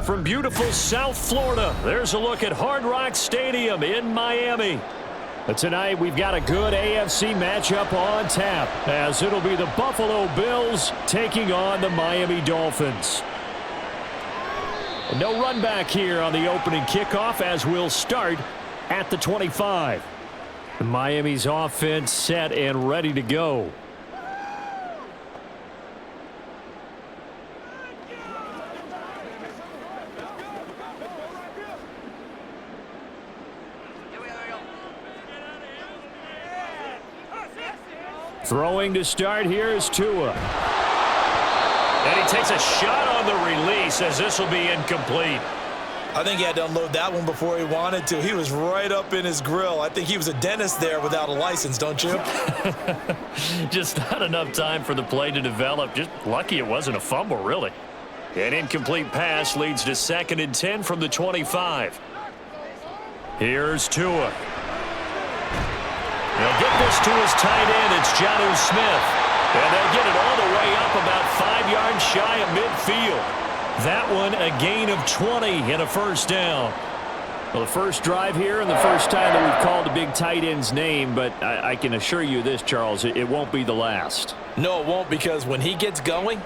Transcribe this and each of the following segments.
from beautiful South Florida. There's a look at Hard Rock Stadium in Miami. But tonight we've got a good AFC matchup on tap, as it'll be the Buffalo Bills taking on the Miami Dolphins. No run back here on the opening kickoff, as we'll start at the 25. Miami's offense set and ready to go. Throwing to start here is Tua. And he takes a shot on the release, as this will be incomplete. I think he had to unload that one before he wanted to. He was right up in his grill. I think he was a dentist there without a license, don't you? Just not enough time for the play to develop. Just lucky it wasn't a fumble, really. An incomplete pass leads to 2nd and 10 from the 25. Here's Tua. They'll get this to his tight end. It's Jonnu Smith. And they'll get it all the way up about 5 yards shy of midfield. That one a gain of 20 and a first down. Well, the first drive here and the first time that we've called the big tight end's name, but I can assure you this, Charles, it won't be the last. No, it won't, because when he gets going,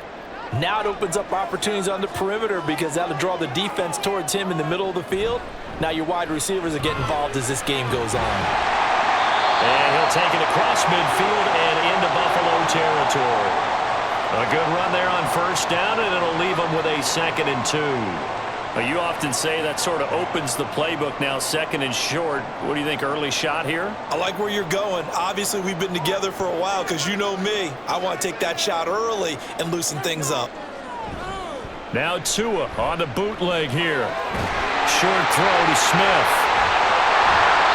now it opens up opportunities on the perimeter, because that'll draw the defense towards him in the middle of the field. Now your wide receivers are getting involved as this game goes on. And he'll take it across midfield and into Buffalo territory. A good run there on first down, and it'll leave them with a 2nd and 2. Well, you often say that sort of opens the playbook now, 2nd and short. What do you think, early shot here? I like where you're going. Obviously, we've been together for a while, because you know me. I want to take that shot early and loosen things up. Now Tua on the bootleg here. Short throw to Smith.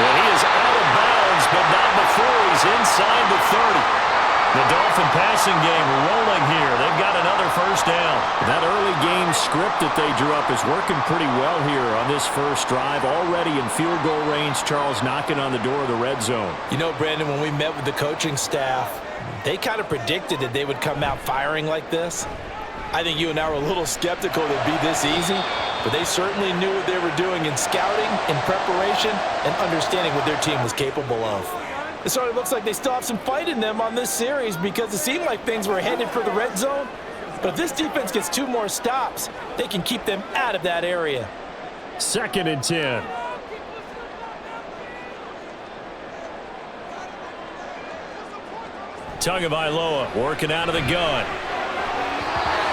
And he is out of bounds, but not before he's inside the 30. The Dolphin passing game rolling here. They've got another first down. That early game script that they drew up is working pretty well here on this first drive. Already in field goal range, Charles knocking on the door of the red zone. You know, Brandon, when we met with the coaching staff, they kind of predicted that they would come out firing like this. I think you and I were a little skeptical that it'd be this easy, but they certainly knew what they were doing in scouting, in preparation, and understanding what their team was capable of. It sort of looks like they still have some fight in them on this series, because it seemed like things were headed for the red zone. But if this defense gets 2 more stops, they can keep them out of that area. 2nd and 10. Tagovailoa working out of the gun.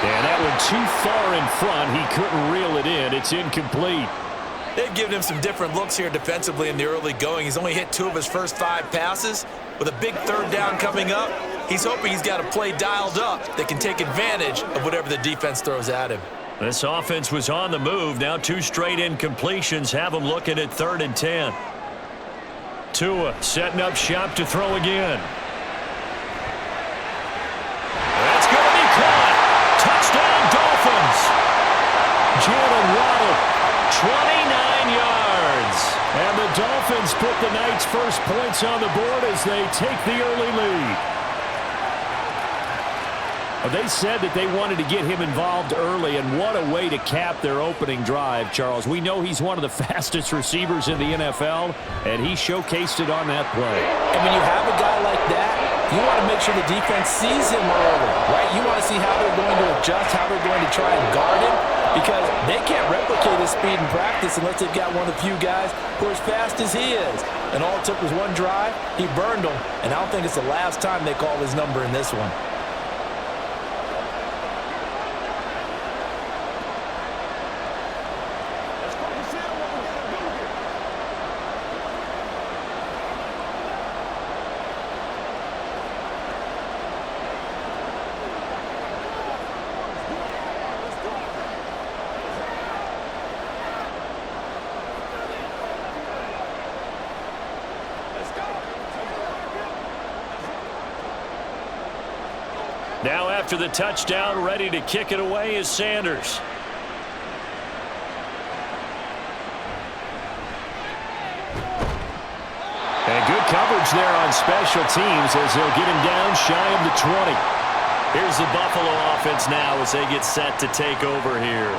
And that one too far in front. He couldn't reel it in. It's incomplete. They've given him some different looks here defensively in the early going. He's only hit 2 of his first 5 passes. With a big 3rd down coming up, he's hoping he's got a play dialed up that can take advantage of whatever the defense throws at him. This offense was on the move. Now 2 straight incompletions have him looking at 3rd and 10. Tua setting up shop to throw again. That's going to be caught. Touchdown, Dolphins. Jalen Waddle. 29 yards. And the Dolphins put the night's first points on the board as they take the early lead. They said that they wanted to get him involved early, and what a way to cap their opening drive, Charles. We know he's one of the fastest receivers in the NFL, and he showcased it on that play. And when you have a guy like that, you want to make sure the defense sees him early, right? You want to see how they're going to adjust, how they're going to try and guard him, because they can't replicate his speed in practice unless they've got one of the few guys who are as fast as he is. And all it took was 1 drive. He burned them, and I don't think it's the last time they call his number in this one. Now after the touchdown, ready to kick it away is Sanders. And good coverage there on special teams as they'll get him down shy of the 20. Here's the Buffalo offense now as they get set to take over here.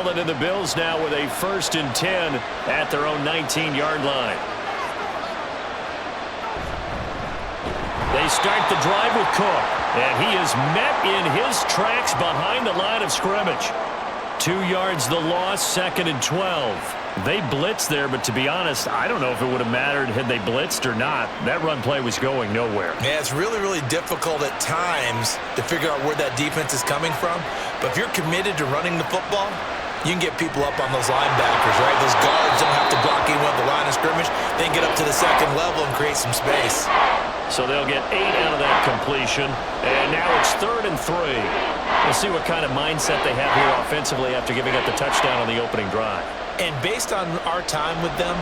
Allen and the Bills now with a 1st and 10 at their own 19-yard line. They start the drive with Cook, and he is met in his tracks behind the line of scrimmage. 2 yards the loss, 2nd and 12. They blitzed there, but to be honest, I don't know if it would have mattered had they blitzed or not. That run play was going nowhere. Yeah, it's really, really difficult at times to figure out where that defense is coming from. But if you're committed to running the football, you can get people up on those linebackers, right? Those guards don't have to block anyone at the line of scrimmage. They can get up to the 2nd level and create some space. So they'll get 8 out of that completion. And now it's 3rd and 3. We'll see what kind of mindset they have here offensively after giving up the touchdown on the opening drive. And based on our time with them,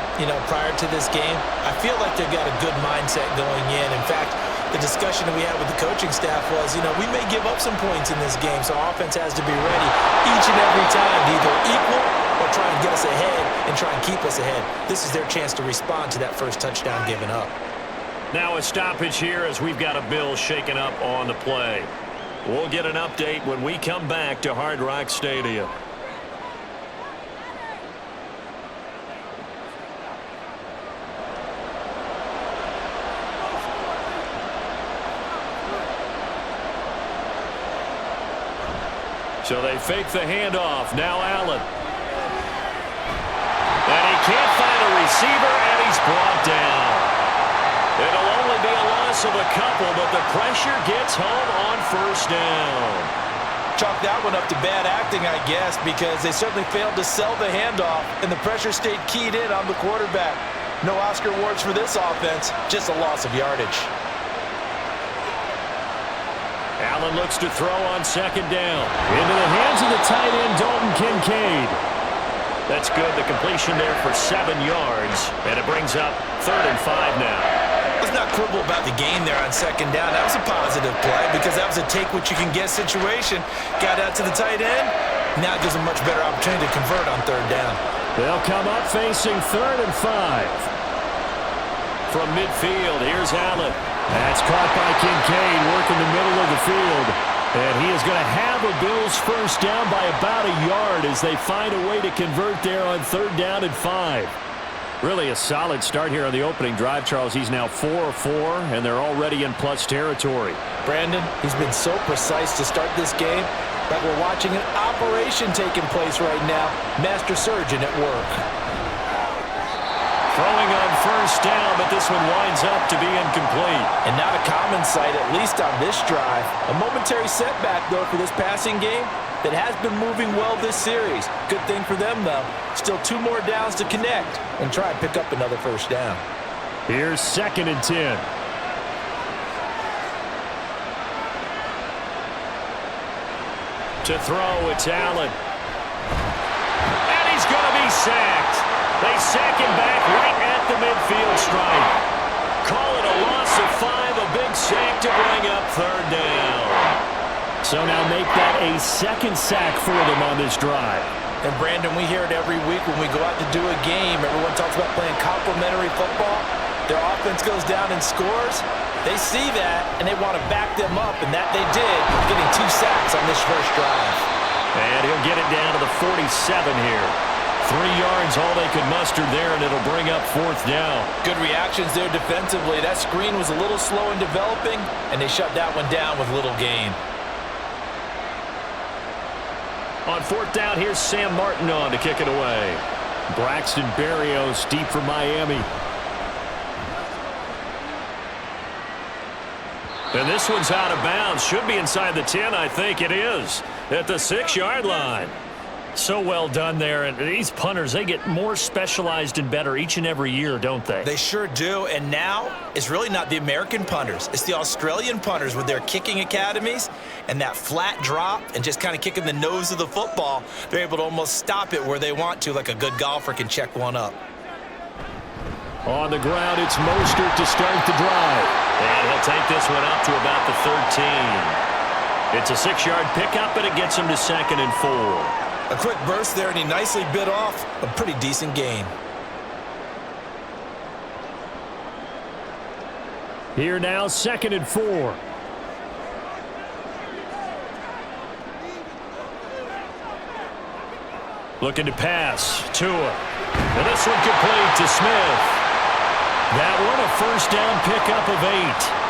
prior to this game, I feel like they've got a good mindset going in. In fact, the discussion that we had with the coaching staff was, we may give up some points in this game, so our offense has to be ready each and every time to either equal or try and get us ahead and try and keep us ahead. This is their chance to respond to that first touchdown given up. Now a stoppage here as we've got a Bill shaken up on the play. We'll get an update when we come back to Hard Rock Stadium. So they fake the handoff. Now Allen. And he can't find a receiver, and he's brought down. It'll only be a loss of a couple, but the pressure gets home on 1st down. Chalk that one up to bad acting, I guess, because they certainly failed to sell the handoff, and the pressure stayed keyed in on the quarterback. No Oscar awards for this offense, just a loss of yardage. Allen looks to throw on 2nd down. Into the hands of the tight end, Dalton Kincaid. That's good. The completion there for 7 yards, and it brings up 3rd and 5 now. Let's not quibble about the gain there on 2nd down. That was a positive play because that was a take-what-you-can-get situation. Got out to the tight end. Now it gives a much better opportunity to convert on 3rd down. They'll come up facing 3rd and 5. From midfield, here's Allen. That's caught by Kincaid, working the middle of the field. And he is going to have a Bills 1st down by about a yard as they find a way to convert there on 3rd down and 5. Really a solid start here on the opening drive, Charles. He's now 4-4, and they're already in plus territory. Brandon, he's been so precise to start this game, like we're watching an operation taking place right now. Master surgeon at work. Throwing on 1st down, but this one winds up to be incomplete. And not a common sight, at least on this drive. A momentary setback, though, for this passing game that has been moving well this series. Good thing for them, though. Still 2 more downs to connect and try and pick up another 1st down. Here's 2nd and 10. To throw, it's Allen. And he's going to be sacked. They sack him back right at the midfield stripe. Call it a loss of 5, a big sack to bring up 3rd down. So now make that a 2nd sack for them on this drive. And Brandon, we hear it every week when we go out to do a game. Everyone talks about playing complementary football. Their offense goes down and scores. They see that, and they want to back them up, and that they did, getting 2 sacks on this first drive. And he'll get it down to the 47 here. 3 yards, all they could muster there, and it'll bring up 4th down. Good reactions there defensively. That screen was a little slow in developing, and they shut that one down with little gain. On 4th down, here's Sam Martin on to kick it away. Braxton Berrios deep for Miami. And this one's out of bounds. Should be inside the 10, I think it is. At the 6-yard line. So well done there. And these punters, they get more specialized and better each and every year, don't they? They sure do. And now it's really not the American punters. It's the Australian punters with their kicking academies and that flat drop and just kind of kicking the nose of the football. They're able to almost stop it where they want to, like a good golfer can check one up. On the ground, it's Mostert to start the drive. And he'll take this one up to about the 13. It's a 6-yard pickup, and it gets him to 2nd and 4. A quick burst there, and he nicely bit off a pretty decent gain. Here now, 2nd and 4. Looking to pass. Tua. And this one complete to Smith. That one a first down pickup of 8.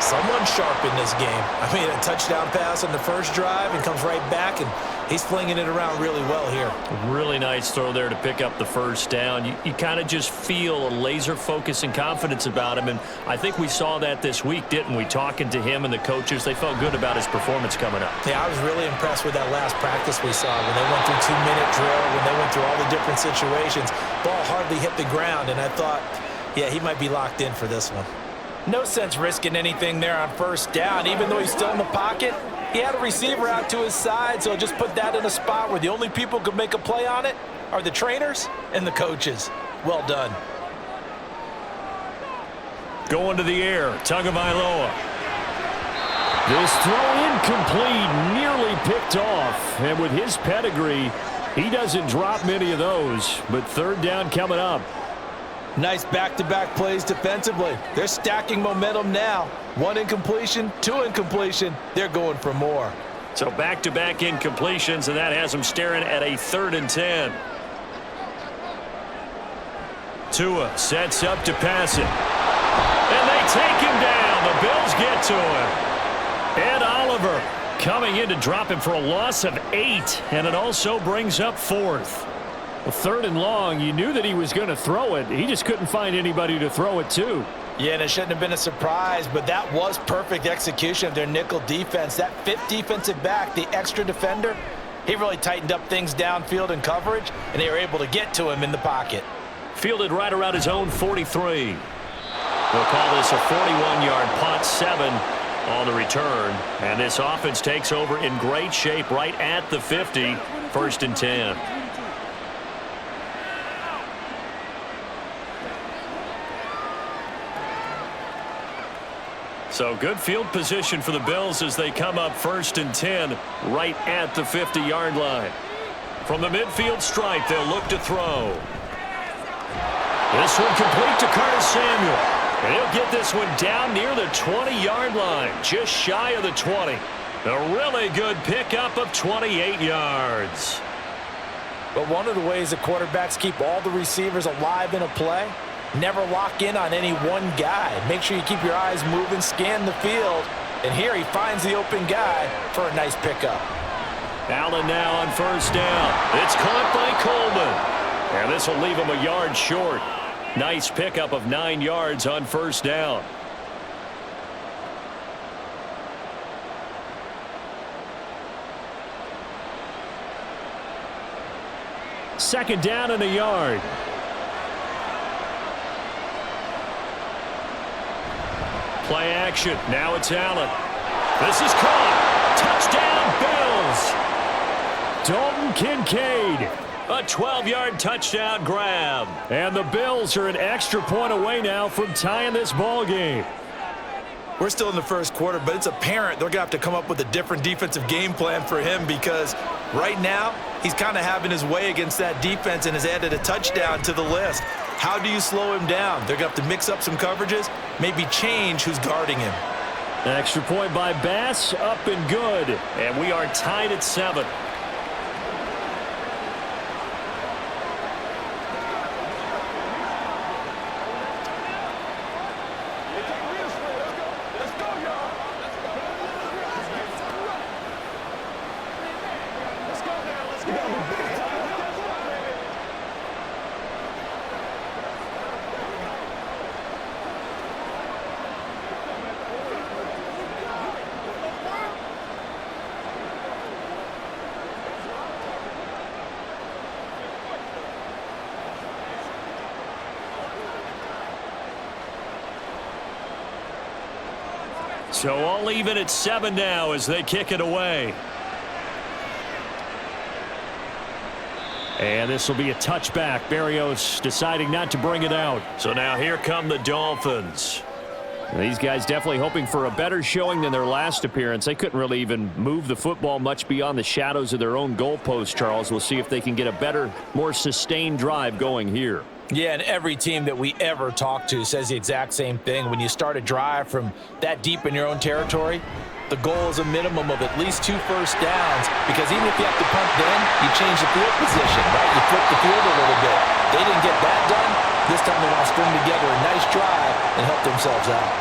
Someone sharp in this game. I mean, a touchdown pass on the first drive and comes right back, and he's flinging it around really well here. Really nice throw there to pick up the first down. You kind of just feel a laser focus and confidence about him, and I think we saw that this week, didn't we? Talking to him and the coaches, they felt good about his performance coming up. Yeah, I was really impressed with that last practice we saw when they went through 2-minute drill, when they went through all the different situations. Ball hardly hit the ground, and I thought, yeah, he might be locked in for this one. No sense risking anything there on first down. Even though he's still in the pocket, he had a receiver out to his side, so just put that in a spot where the only people who could make a play on it are the trainers and the coaches. Well done. Going to the air, Tagovailoa. This throw incomplete, nearly picked off. And with his pedigree, he doesn't drop many of those. But third down coming up. Nice back-to-back plays defensively. They're stacking momentum now. 1 incompletion, 2 incompletion. They're going for more. So back-to-back incompletions, and that has them staring at a 3rd and 10. Tua sets up to pass it. And they take him down. The Bills get to him. Ed Oliver coming in to drop him for a loss of 8, and it also brings up 4th. Well, 3rd and long, you knew that he was going to throw it. He just couldn't find anybody to throw it to. Yeah, and it shouldn't have been a surprise, but that was perfect execution of their nickel defense. That 5th defensive back, the extra defender, he really tightened up things downfield in coverage, and they were able to get to him in the pocket. Fielded right around his own 43. We'll call this a 41-yard punt, 7 on the return. And this offense takes over in great shape right at the 50, 1st and 10. So good field position for the Bills as they come up 1st and 10 right at the 50-yard line. From the midfield stripe, they'll look to throw. This one complete to Curtis Samuel. And he'll get this one down near the 20-yard line, just shy of the 20. A really good pickup of 28 yards. But one of the ways the quarterbacks keep all the receivers alive in a play, never lock in on any one guy. Make sure you keep your eyes moving, scan the field. And here he finds the open guy for a nice pickup. Allen now on 1st down. It's caught by Coleman. And this will leave him a yard short. Nice pickup of 9 yards on 1st down. Second down and a yard. Play action. Now it's Allen. This is caught. Touchdown, Bills. Dalton Kincaid. A 12-yard touchdown grab. And the Bills are an extra point away now from tying this ball game. We're still in the first quarter, but it's apparent they're going to have to come up with a different defensive game plan for him because right now he's kind of having his way against that defense and has added a touchdown to the list. How do you slow him down? They're going to have to mix up some coverages, maybe change who's guarding him. An extra point by Bass, up and good. And we are tied at 7. So all even at 7 now as they kick it away. And this will be a touchback. Berrios deciding not to bring it out. So now here come the Dolphins. These guys definitely hoping for a better showing than their last appearance. They couldn't really even move the football much beyond the shadows of their own goalpost, Charles. We'll see if they can get a better, more sustained drive going here. Yeah, and every team that we ever talk to says the exact same thing. When you start a drive from that deep in your own territory, the goal is a minimum of at least 2 first downs, because even if you have to punt then, you change the field position, right? You flip the field a little bit. They didn't get that done. This time they want to string together a nice drive and help themselves out.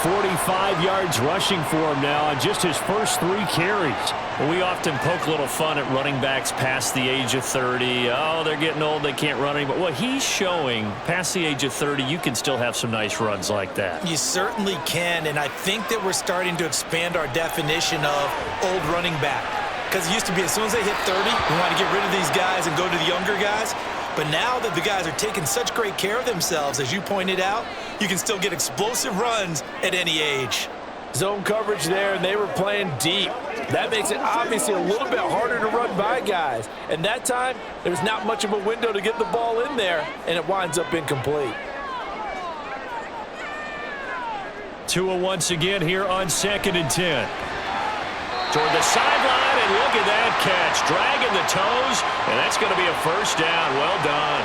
45 yards rushing for him now on just his first 3 carries. We often poke a little fun at running backs past the age of 30. Oh, they're getting old, they can't run anymore. Well, he's showing past the age of 30, you can still have some nice runs like that. You certainly can, and I think that we're starting to expand our definition of old running back. Because it used to be as soon as they hit 30, we want to get rid of these guys and go to the younger guys. But now that the guys are taking such great care of themselves, as you pointed out, you can still get explosive runs at any age. Zone coverage there, and they were playing deep. That makes it obviously a little bit harder to run by guys. And that time, there's not much of a window to get the ball in there, and it winds up incomplete. Tua once again here on 2nd and 10. Toward the sideline, and look at that catch. Dragging the toes, and that's going to be a first down. Well done.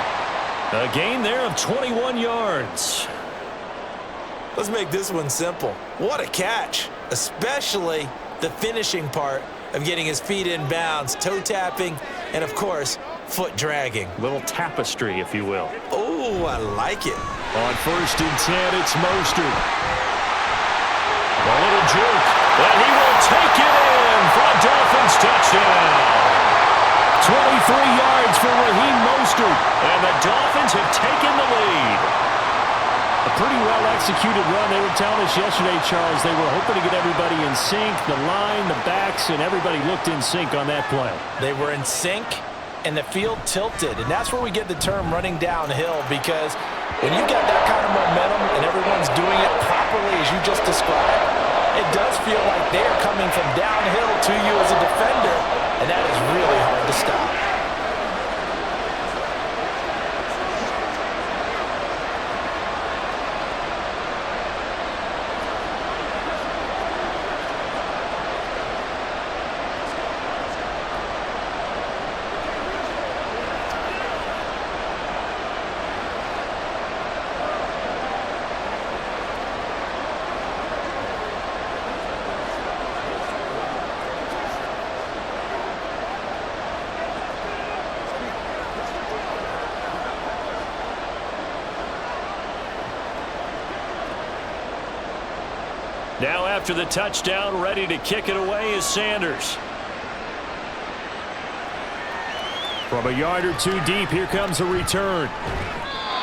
A gain there of 21 yards. Let's make this one simple. What a catch, especially the finishing part of getting his feet in bounds, toe tapping, and, of course, foot dragging. Little tapestry, if you will. Oh, I like it. On 1st and 10, it's Mostert. A little jerk, and he will take it in for a Dolphins touchdown. 23 yards for Raheem Mostert, and the Dolphins have taken the lead. A pretty well-executed run. They were telling us yesterday, Charles, they were hoping to get everybody in sync, the line, the backs, and everybody looked in sync on that play. They were in sync, and the field tilted, and that's where we get the term running downhill, because when you got that kind of momentum and everyone's doing it properly as you just described, it does feel like they're coming from downhill to you as a defender, and that is really hard to stop. Now after the touchdown, ready to kick it away is Sanders. From a yard or 2 deep, here comes a return.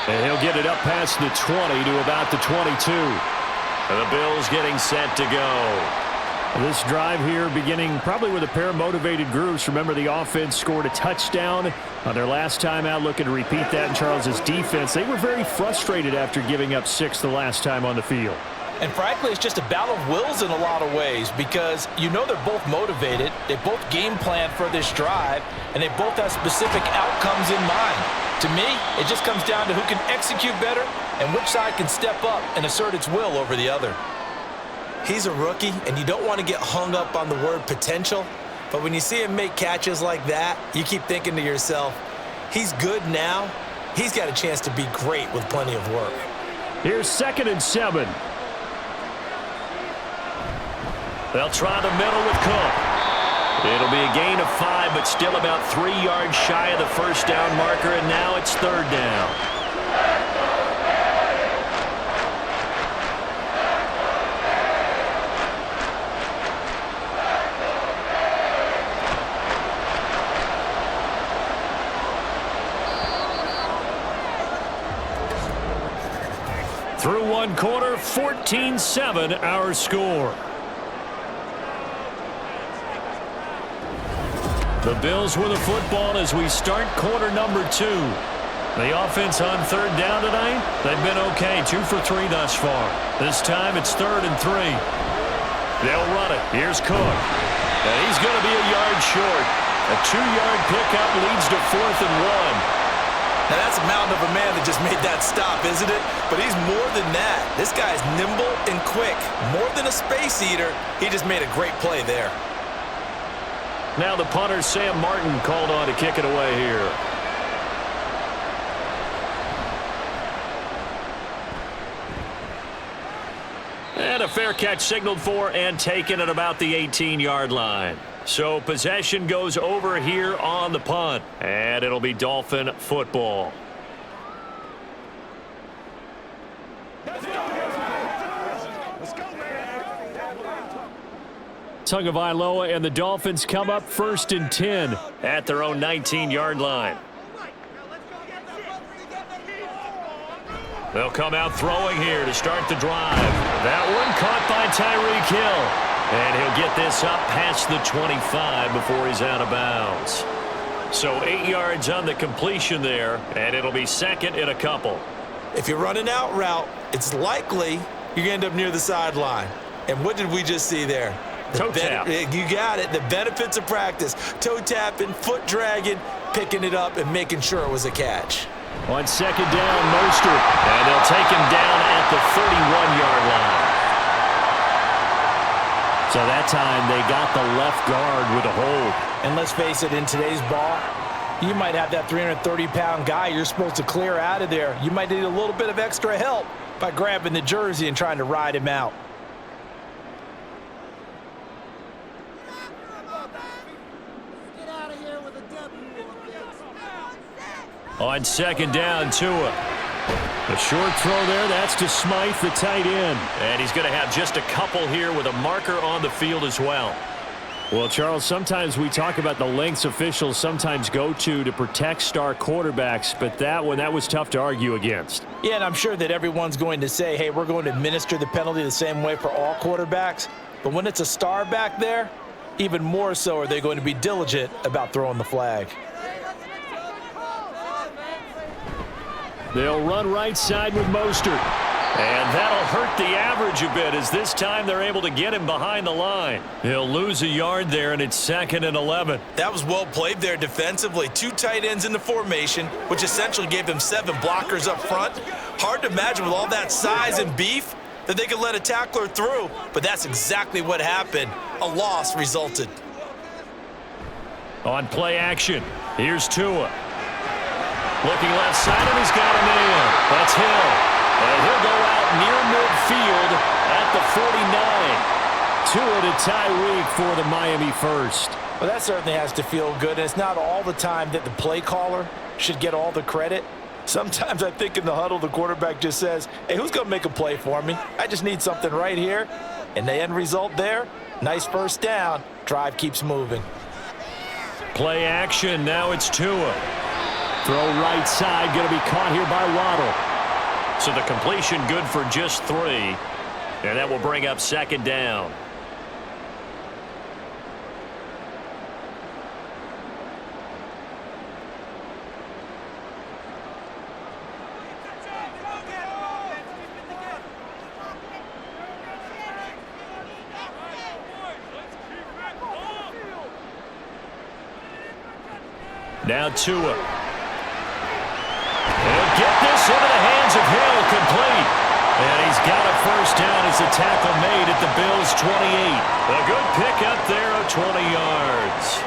And he'll get it up past the 20 to about the 22. And the Bills getting set to go. This drive here beginning probably with a pair of motivated groups. Remember, the offense scored a touchdown on their last time out. Looking to repeat that in Charles's defense. They were very frustrated after giving up 6 the last time on the field. And frankly, it's just a battle of wills in a lot of ways, because you know they're both motivated, they both game plan for this drive, and they both have specific outcomes in mind. To me, it just comes down to who can execute better and which side can step up and assert its will over the other. He's a rookie, and you don't want to get hung up on the word potential, but when you see him make catches like that, you keep thinking to yourself, he's good now, he's got a chance to be great with plenty of work. Here's 2nd and 7. They'll try the middle with Cook. It'll be a gain of 5, but still about 3 yards shy of the first down marker, and now it's 3rd down. Through 1 quarter, 14-7 our score. The Bills with the football as we start quarter number 2. The offense on 3rd down tonight, they've been okay, 2 for 3 thus far. This time it's 3rd and 3. They'll run it. Here's Cook. And he's going to be a yard short. A 2-yard pickup leads to 4th and 1. Now that's a mountain of a man that just made that stop, isn't it? But he's more than that. This guy's nimble and quick. More than a space eater, he just made a great play there. Now the punter, Sam Martin, called on to kick it away here. And a fair catch signaled for and taken at about the 18-yard line. So possession goes over here on the punt. And it'll be Dolphin football. Tagovailoa and the Dolphins come up 1st and 10 at their own 19-yard line. They'll come out throwing here to start the drive. That one caught by Tyreek Hill. And he'll get this up past the 25 before he's out of bounds. So 8 yards on the completion there, and it'll be 2nd and a couple. If you're running out route, it's likely you're going to end up near the sideline. And what did we just see there? Toe tap. You got it. The benefits of practice. Toe tapping, foot dragging, picking it up, and making sure it was a catch. On 2nd down, Mostert. And they'll take him down at the 31-yard line. So that time they got the left guard with a hold. And let's face it, in today's ball, you might have that 330-pound guy you're supposed to clear out of there. You might need a little bit of extra help by grabbing the jersey and trying to ride him out. On 2nd down, Tua. The short throw there, that's to Smythe, the tight end. And he's going to have just a couple here with a marker on the field as well. Well, Charles, sometimes we talk about the lengths officials sometimes go to protect star quarterbacks, but that was tough to argue against. Yeah, and I'm sure that everyone's going to say, hey, we're going to administer the penalty the same way for all quarterbacks. But when it's a star back there, even more so are they going to be diligent about throwing the flag. They'll run right side with Mostert. And that'll hurt the average a bit as this time they're able to get him behind the line. He'll lose a yard there, and it's 2nd and 11. That was well played there defensively. 2 tight ends in the formation, which essentially gave them 7 blockers up front. Hard to imagine with all that size and beef that they could let a tackler through, but that's exactly what happened. A loss resulted. On play action, here's Tua. Looking left side, and he's got a man. That's Hill. And he'll go out near midfield at the 49. Tua to Tyreek for the Miami first. Well, that certainly has to feel good. And it's not all the time that the play caller should get all the credit. Sometimes I think in the huddle, the quarterback just says, hey, who's going to make a play for me? I just need something right here. And the end result there, nice first down. Drive keeps moving. Play action. Now it's Tua. Throw right side, going to be caught here by Waddle. So the completion good for just 3. And that will bring up 2nd down. Now Tua. He'll get this into the hands of Hill, complete. And he's got a first down as the tackle made at the Bills' 28. A good pickup there of 20 yards.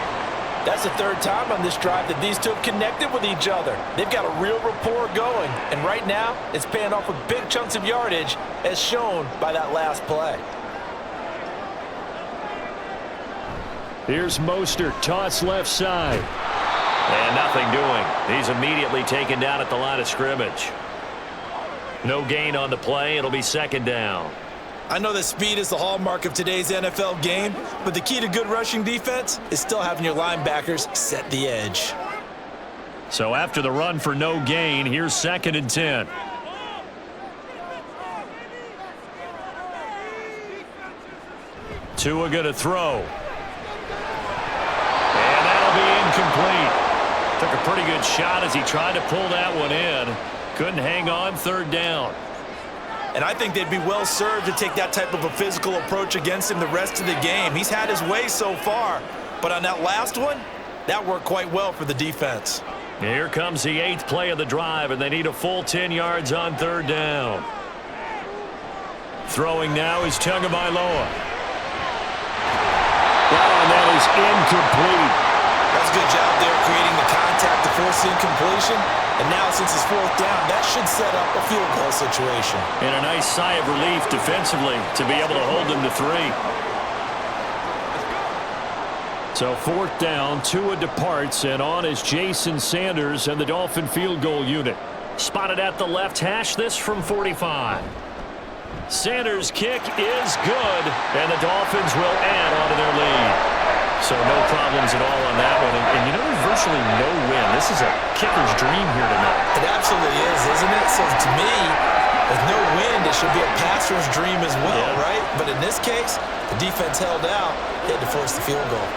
That's the 3rd time on this drive that these two have connected with each other. They've got a real rapport going. And right now, it's paying off with big chunks of yardage, as shown by that last play. Here's Mostert, toss left side. And nothing doing. He's immediately taken down at the line of scrimmage. No gain on the play. It'll be 2nd down. I know that speed is the hallmark of today's NFL game, but the key to good rushing defense is still having your linebackers set the edge. So after the run for no gain, here's 2nd and 10. Tua going to throw. And that'll be incomplete. Took a pretty good shot as he tried to pull that one in. Couldn't hang on, 3rd down. And I think they'd be well served to take that type of a physical approach against him the rest of the game. He's had his way so far, but on that last one, that worked quite well for the defense. Here comes the 8th play of the drive, and they need a full 10 yards on 3rd down. Throwing now is Tagovailoa. Oh, and that is incomplete. That's a good job there creating the contact to force the incompletion. And now since it's fourth down, that should set up a field goal situation. And a nice sigh of relief defensively to be able to hold them to 3. So fourth down, Tua departs, and on is Jason Sanders and the Dolphin field goal unit. Spotted at the left hash, this from 45. Sanders' kick is good, and the Dolphins will add on to their lead. So no problems at all on that one. And you know, there's virtually no win. This is a kicker's dream here tonight. It absolutely is, isn't it? So to me, with no wind, it should be a passer's dream as well, right? But in this case, the defense held out. They had to force the field goal.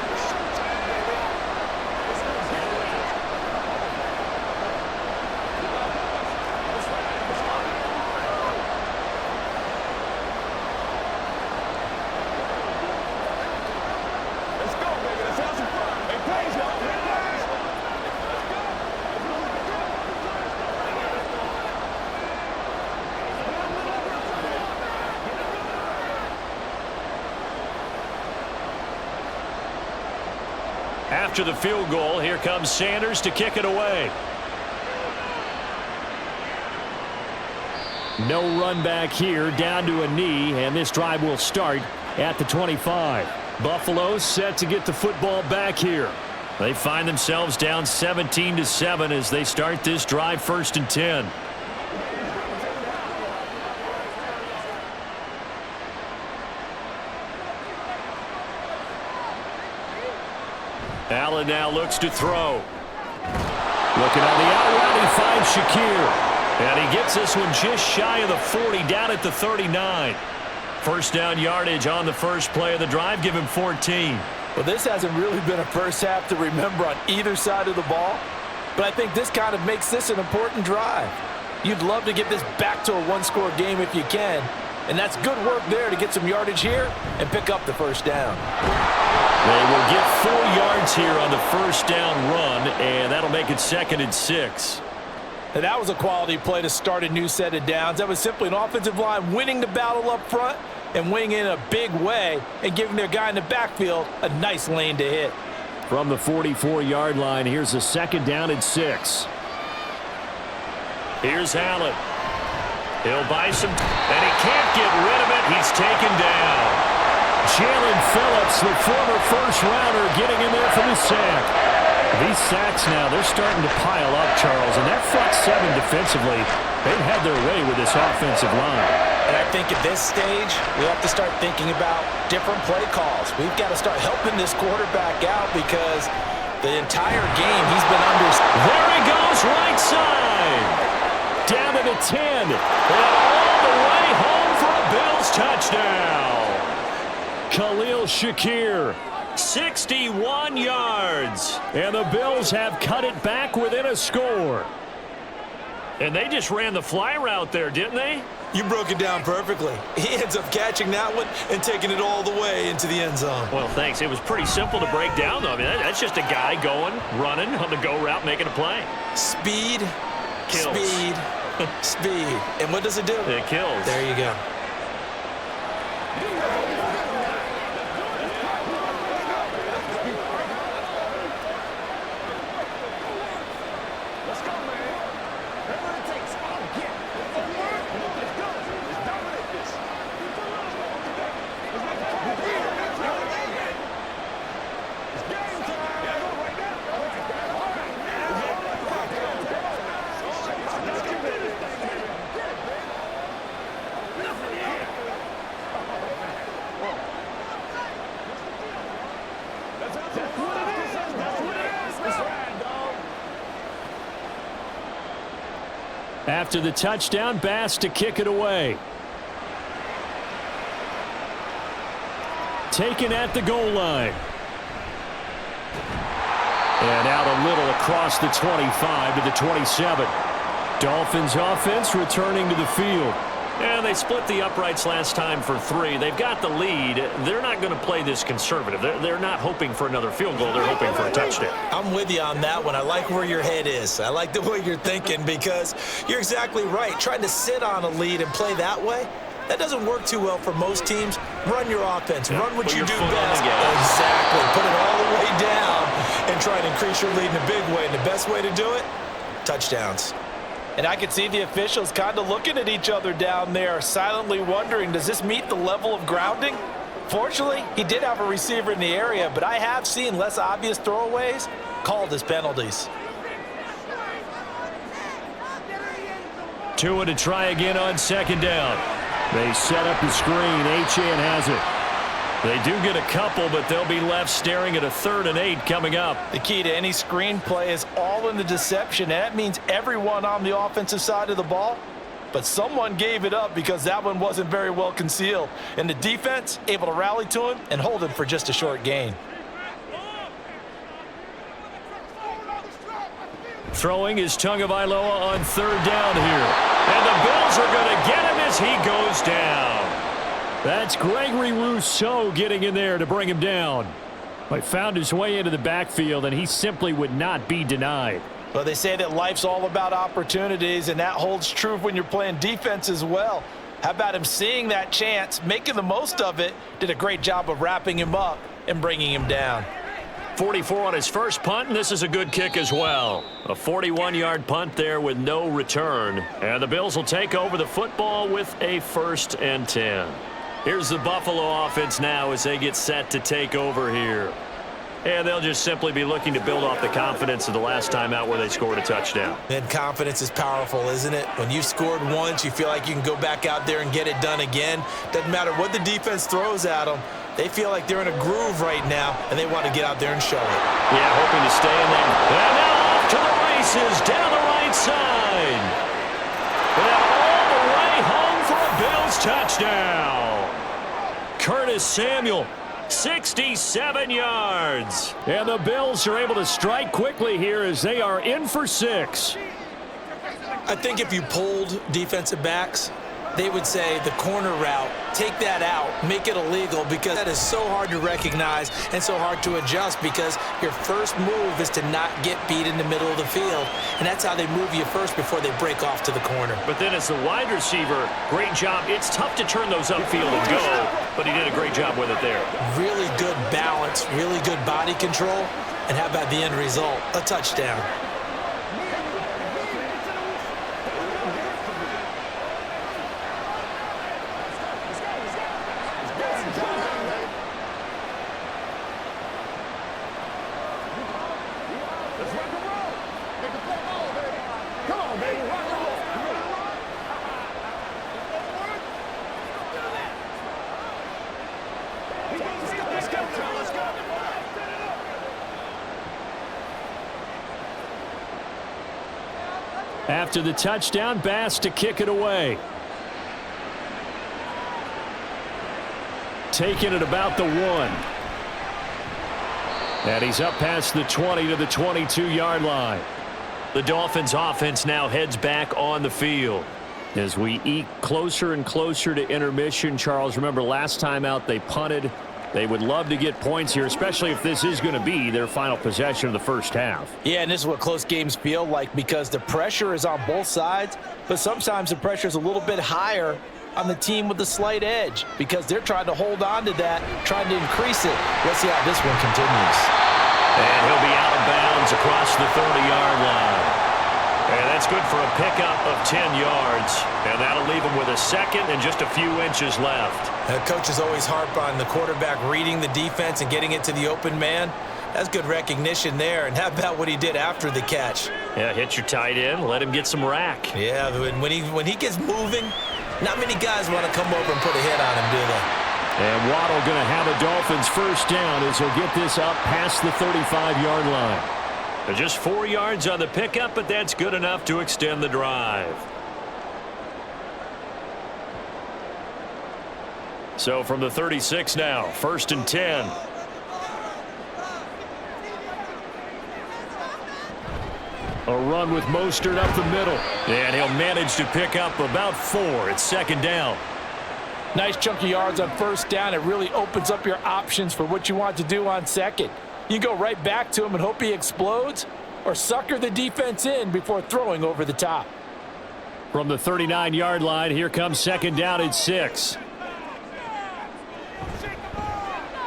After the field goal, here comes Sanders to kick it away. No run back here, down to a knee, and this drive will start at the 25. Buffalo set to get the football back here. They find themselves down 17-7 as they start this drive, 1st and 10. Allen now looks to throw. Looking on the out route, he finds Shakir. And he gets this one just shy of the 40, down at the 39. First down yardage on the first play of the drive. Give him 14. Well, this hasn't really been a first half to remember on either side of the ball. But I think this kind of makes this an important drive. You'd love to get this back to a one-score game if you can. And that's good work there to get some yardage here and pick up the first down. They will get 4 yards here on the first down run, and that'll make it 2nd and 6. And that was a quality play to start a new set of downs. That was simply an offensive line winning the battle up front and winning in a big way and giving their guy in the backfield a nice lane to hit. From the 44-yard line, here's a 2nd down and 6. Here's Allen. He'll buy some, and he can't get rid of it. He's taken down. Jalen Phillips, the former first-rounder, getting in there for the sack. These sacks now, they're starting to pile up, Charles. And that front 7 defensively, they've had their way with this offensive line. And I think at this stage, we have to start thinking about different play calls. We've got to start helping this quarterback out because the entire game he's been under. There he goes, right side. Down to the 10. And all the way home for a Bills touchdown. Khalil Shakir, 61 yards. And the Bills have cut it back within a score. And they just ran the fly route there, didn't they? You broke it down perfectly. He ends up catching that one and taking it all the way into the end zone. Well, thanks. It was pretty simple to break down, though. I mean, that's just a guy going, running on the go route, making a play. Speed, kills. Speed, speed. And what does it do? It kills. There you go. After the touchdown, Bass to kick it away. Taken at the goal line. And out a little across the 25 to the 27. Dolphins offense returning to the field. And they split the uprights last time for 3. They've got the lead. They're not going to play this conservative. They're not hoping for another field goal. They're hoping for a touchdown. I'm with you on that one. I like where your head is. I like the way you're thinking because you're exactly right. Trying to sit on a lead and play that way, That doesn't work too well for most teams. Run your offense. Yeah, run what put you your do foot on the best. gas. Exactly. Put it all the way down and try and increase your lead in a big way. And the best way to do it, touchdowns. And I can see the officials kind of looking at each other down there, silently wondering, does this meet the level of grounding? Fortunately, he did have a receiver in the area, but I have seen less obvious throwaways called as penalties. Tua to try again on second down. They set up the screen. Achane has it. They do get a couple, but they'll be left staring at a 3rd and 8 coming up. The key to any screenplay is all in the deception, and that means everyone on the offensive side of the ball. But someone gave it up because that one wasn't very well concealed. And the defense able to rally to him and hold him for just a short gain. Throwing is Tagovailoa on 3rd down here. And the Bills are going to get him as he goes down. That's Gregory Rousseau getting in there to bring him down. He found his way into the backfield, and he simply would not be denied. Well, they say that life's all about opportunities, and that holds true when you're playing defense as well. How about him seeing that chance, making the most of it, did a great job of wrapping him up and bringing him down. 44 on his first punt, and this is a good kick as well. A 41-yard punt there with no return. And the Bills will take over the football with a 1st and 10. Here's the Buffalo offense now as they get set to take over here. And they'll just simply be looking to build off the confidence of the last time out where they scored a touchdown. And confidence is powerful, isn't it? When you've scored once, you feel like you can go back out there and get it done again. Doesn't matter what the defense throws at them. They feel like they're in a groove right now, and they want to get out there and show it. Yeah, hoping to stay in there. And now off to the races down the right side. And all the way home for a Bills touchdown. Curtis Samuel, 67 yards. And the Bills are able to strike quickly here as they are in for 6. I think if you polled defensive backs, they would say the corner route, take that out, make it illegal, because that is so hard to recognize and so hard to adjust because your first move is to not get beat in the middle of the field, and that's how they move you first before they break off to the corner. But then as the wide receiver, great job. It's tough to turn those upfield and go, but he did a great job with it there. Really good balance, really good body control, and how about the end result? A touchdown. After the touchdown, Bass to kick it away. Taking it about the 1. And he's up past the 20 to the 22-yard line. The Dolphins offense now heads back on the field. As we eke closer and closer to intermission, Charles, remember last time out they punted. They would love to get points here, especially if this is going to be their final possession of the first half. Yeah, and this is what close games feel like because the pressure is on both sides, but sometimes the pressure is a little bit higher on the team with the slight edge because they're trying to hold on to that, trying to increase it. Let's see how this one continues. And he'll be out of bounds across the 30-yard line. And that's good for a pickup of 10 yards. And that'll leave him with a second and just a few inches left. Coaches always harp on the quarterback reading the defense and getting it to the open man. That's good recognition there. And how about what he did after the catch? Yeah, hit your tight end, let him get some rack. Yeah, when he gets moving, not many guys want to come over and put a hit on him, do they? And Waddle going to have a Dolphins first down as he'll get this up past the 35-yard line. Just 4 yards on the pickup, but that's good enough to extend the drive. So from the 36 now, 1st and 10. A run with Mostert up the middle. And he'll manage to pick up about 4. It's 2nd down. Nice chunk of yards on 1st down. It really opens up your options for what you want to do on 2nd. You go right back to him and hope he explodes or sucker the defense in before throwing over the top. From the 39-yard line, here comes second down and 6.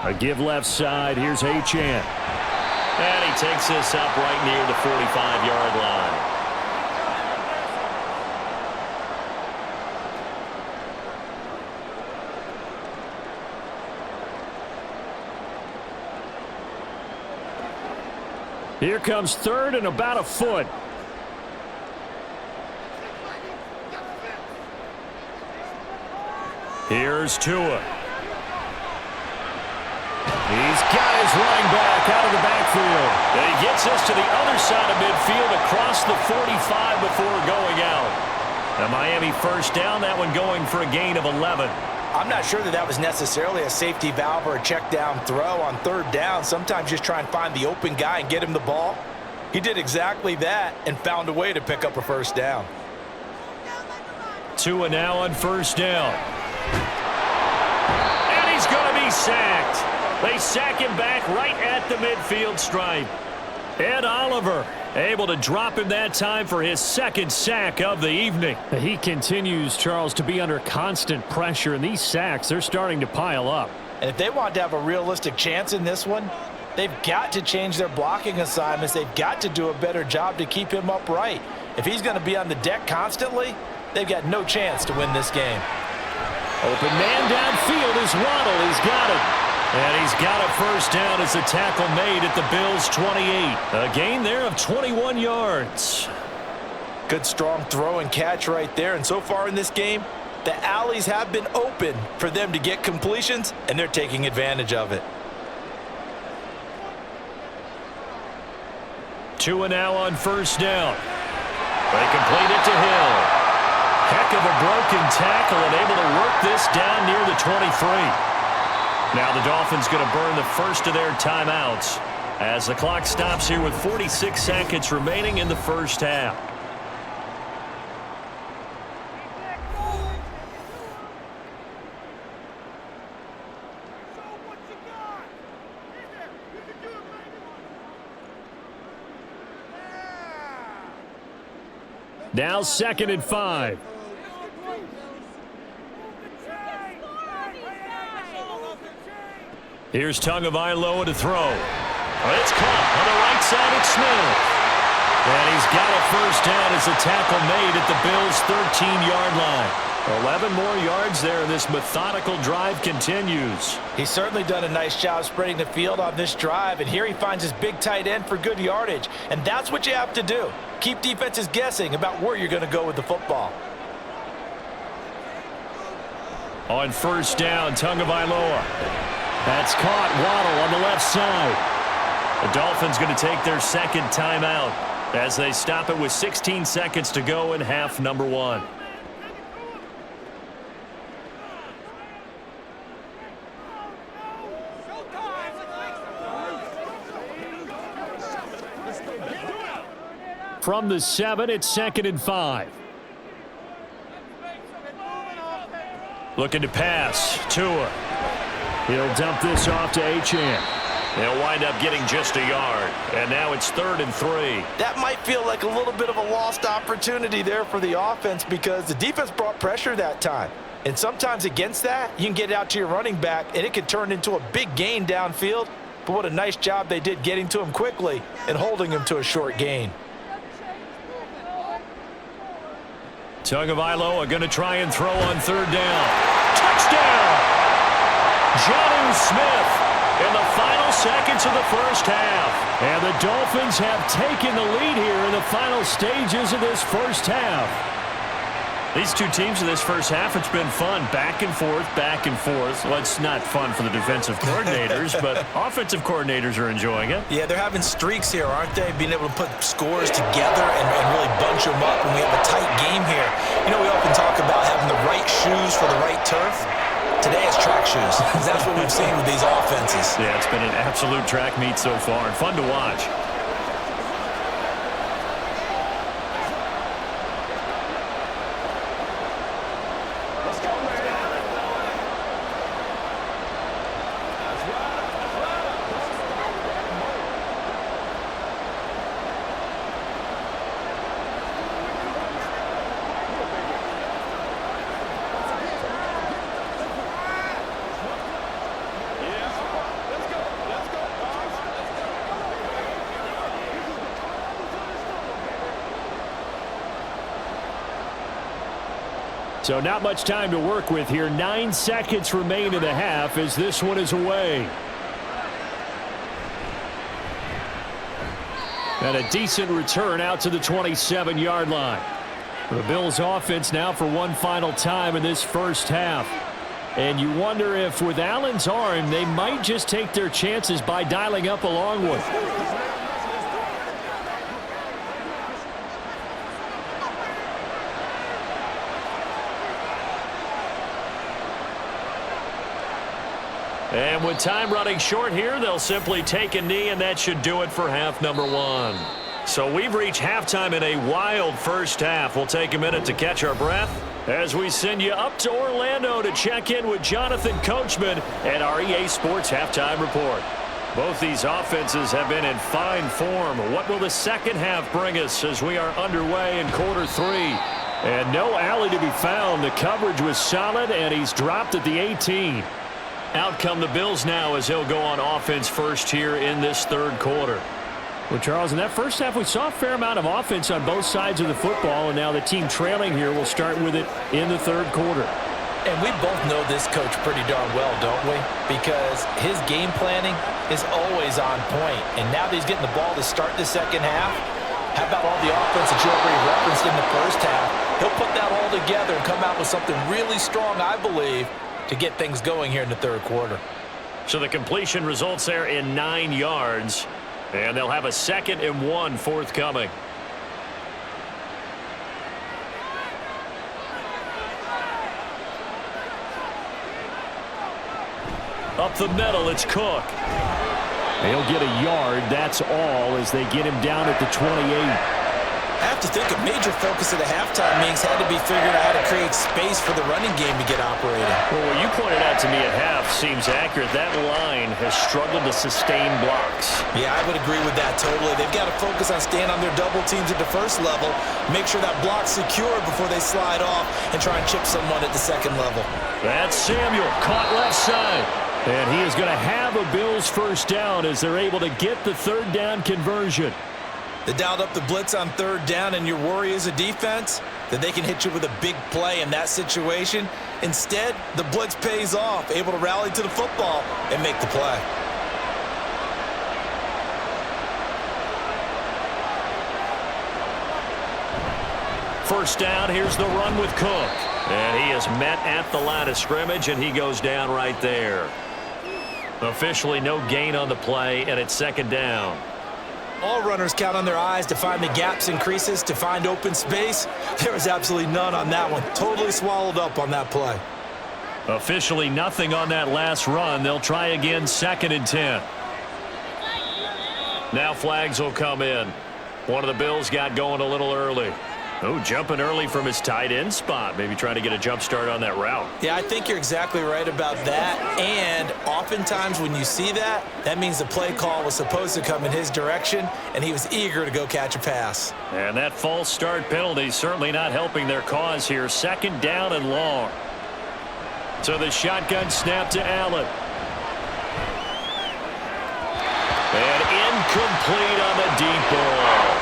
A give left side. Here's Achane. And he takes this up right near the 45-yard line. Here comes third and about a foot. Here's Tua. He's got his running back out of the backfield. And he gets us to the other side of midfield across the 45 before going out. A Miami first down, that one going for a gain of 11. I'm not sure that was necessarily a safety valve or a check down throw on third down. Sometimes just try and find the open guy and get him the ball. He did exactly that and found a way to pick up a first down. Tua now on first down. And he's going to be sacked. They sack him back right at the midfield stripe. Ed Oliver able to drop him that time for his second sack of the evening. He continues, Charles, to be under constant pressure, and these sacks, they're starting to pile up. And if they want to have a realistic chance in this one, they've got to change their blocking assignments. They've got to do a better job to keep him upright. If he's going to be on the deck constantly, they've got no chance to win this game. Open man downfield is Waddle. He's got it. And he's got a first down as the tackle made at the Bills' 28. A gain there of 21 yards. Good strong throw and catch right there. And so far in this game, the alleys have been open for them to get completions, and they're taking advantage of it. Tua now on first down. They complete it to Hill. Heck of a broken tackle and able to work this down near the 23. Now the Dolphins going to burn the first of their timeouts as the clock stops here with 46 seconds remaining in the first half. Now 2nd and 5. Here's Tagovailoa to throw. It's caught on the right side at Smith. And he's got a first down as the tackle made at the Bills' 13-yard line. 11 more yards there, and this methodical drive continues. He's certainly done a nice job spreading the field on this drive, and here he finds his big tight end for good yardage. And that's what you have to do. Keep defenses guessing about where you're going to go with the football. On first down, Tagovailoa. That's caught. Waddle on the left side. The Dolphins going to take their second timeout as they stop it with 16 seconds to go in half number 1. From the 7, it's 2nd and 5. Looking to pass. Tua. He'll dump this off to Achane. They'll wind up getting just a yard. And now it's 3rd and 3. That might feel like a little bit of a lost opportunity there for the offense because the defense brought pressure that time. And sometimes against that, you can get out to your running back, and it could turn into a big gain downfield. But what a nice job they did getting to him quickly and holding him to a short gain. Tagovailoa going to try and throw on 3rd down. Touchdown! Jonnu Smith in the final seconds of the first half. And the Dolphins have taken the lead here in the final stages of this first half. These two teams in this first half, it's been fun. Back and forth, back and forth. Well, it's not fun for the defensive coordinators, but offensive coordinators are enjoying it. Yeah, they're having streaks here, aren't they? Being able to put scores together and really bunch them up when we have a tight game here. You know, we often talk about having the right shoes for the right turf. Today it's track shoes. That's what we've seen with these offenses. Yeah, it's been an absolute track meet so far and fun to watch. So not much time to work with here. 9 seconds remain in the half as this one is away. And a decent return out to the 27-yard line. The Bills offense now for one final time in this first half. And you wonder if with Allen's arm, they might just take their chances by dialing up a long one. And with time running short here, they'll simply take a knee, and that should do it for half number one. So we've reached halftime in a wild first half. We'll take a minute to catch our breath as we send you up to Orlando to check in with Jonathan Coachman and our EA Sports Halftime Report. Both these offenses have been in fine form. What will the second half bring us as we are underway in quarter three? And no alley to be found. The coverage was solid, and he's dropped at the 18. Out come the Bills now as he'll go on offense first here in this third quarter. Well, Charles, in that first half, we saw a fair amount of offense on both sides of the football, and now the team trailing here will start with it in the third quarter. And we both know this coach pretty darn well, don't we? Because his game planning is always on point. And now that he's getting the ball to start the second half, how about all the offense that you already referenced in the first half? He'll put that all together and come out with something really strong, I believe, to get things going here in the third quarter. So the completion results there in 9 yards, and they'll have a 2nd and 1 forthcoming. Up the middle, it's Cook. They'll get a yard, that's all, as they get him down at the 28. I have to think a major focus of the halftime meetings had to be figuring out how to create space for the running game to get operating. Well, what you pointed out to me at half seems accurate. That line has struggled to sustain blocks. Yeah, I would agree with that totally. They've got to focus on staying on their double teams at the first level, make sure that block's secure before they slide off and try and chip someone at the second level. That's Samuel, caught left side. And he is going to have a Bills first down as they're able to get the third down conversion. They dialed up the blitz on third down, and your worry as a defense that they can hit you with a big play in that situation. Instead, the blitz pays off, able to rally to the football and make the play. First down, here's the run with Cook. And he is met at the line of scrimmage, and he goes down right there. Officially no gain on the play, and it's second down. All runners count on their eyes to find the gaps and creases, to find open space. There was absolutely none on that one. Totally swallowed up on that play. Officially nothing on that last run. They'll try again, 2nd and 10. Now flags will come in. One of the Bills got going a little early. Oh, jumping early from his tight end spot. Maybe trying to get a jump start on that route. Yeah, I think you're exactly right about that. And oftentimes when you see that, that means the play call was supposed to come in his direction, and he was eager to go catch a pass. And that false start penalty certainly not helping their cause here. 2nd down and long. So the shotgun snap to Allen. And incomplete on the deep ball.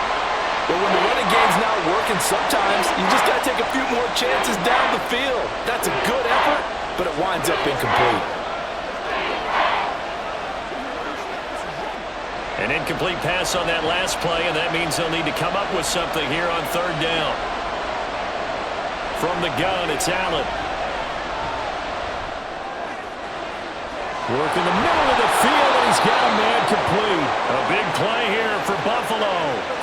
But when the running game's not working, sometimes you just got to take a few more chances down the field. That's a good effort, but it winds up incomplete. An incomplete pass on that last play, and that means they'll need to come up with something here on third down. From the gun, it's Allen. Work in the middle of the field, and he's got a man complete. A big play here for Buffalo.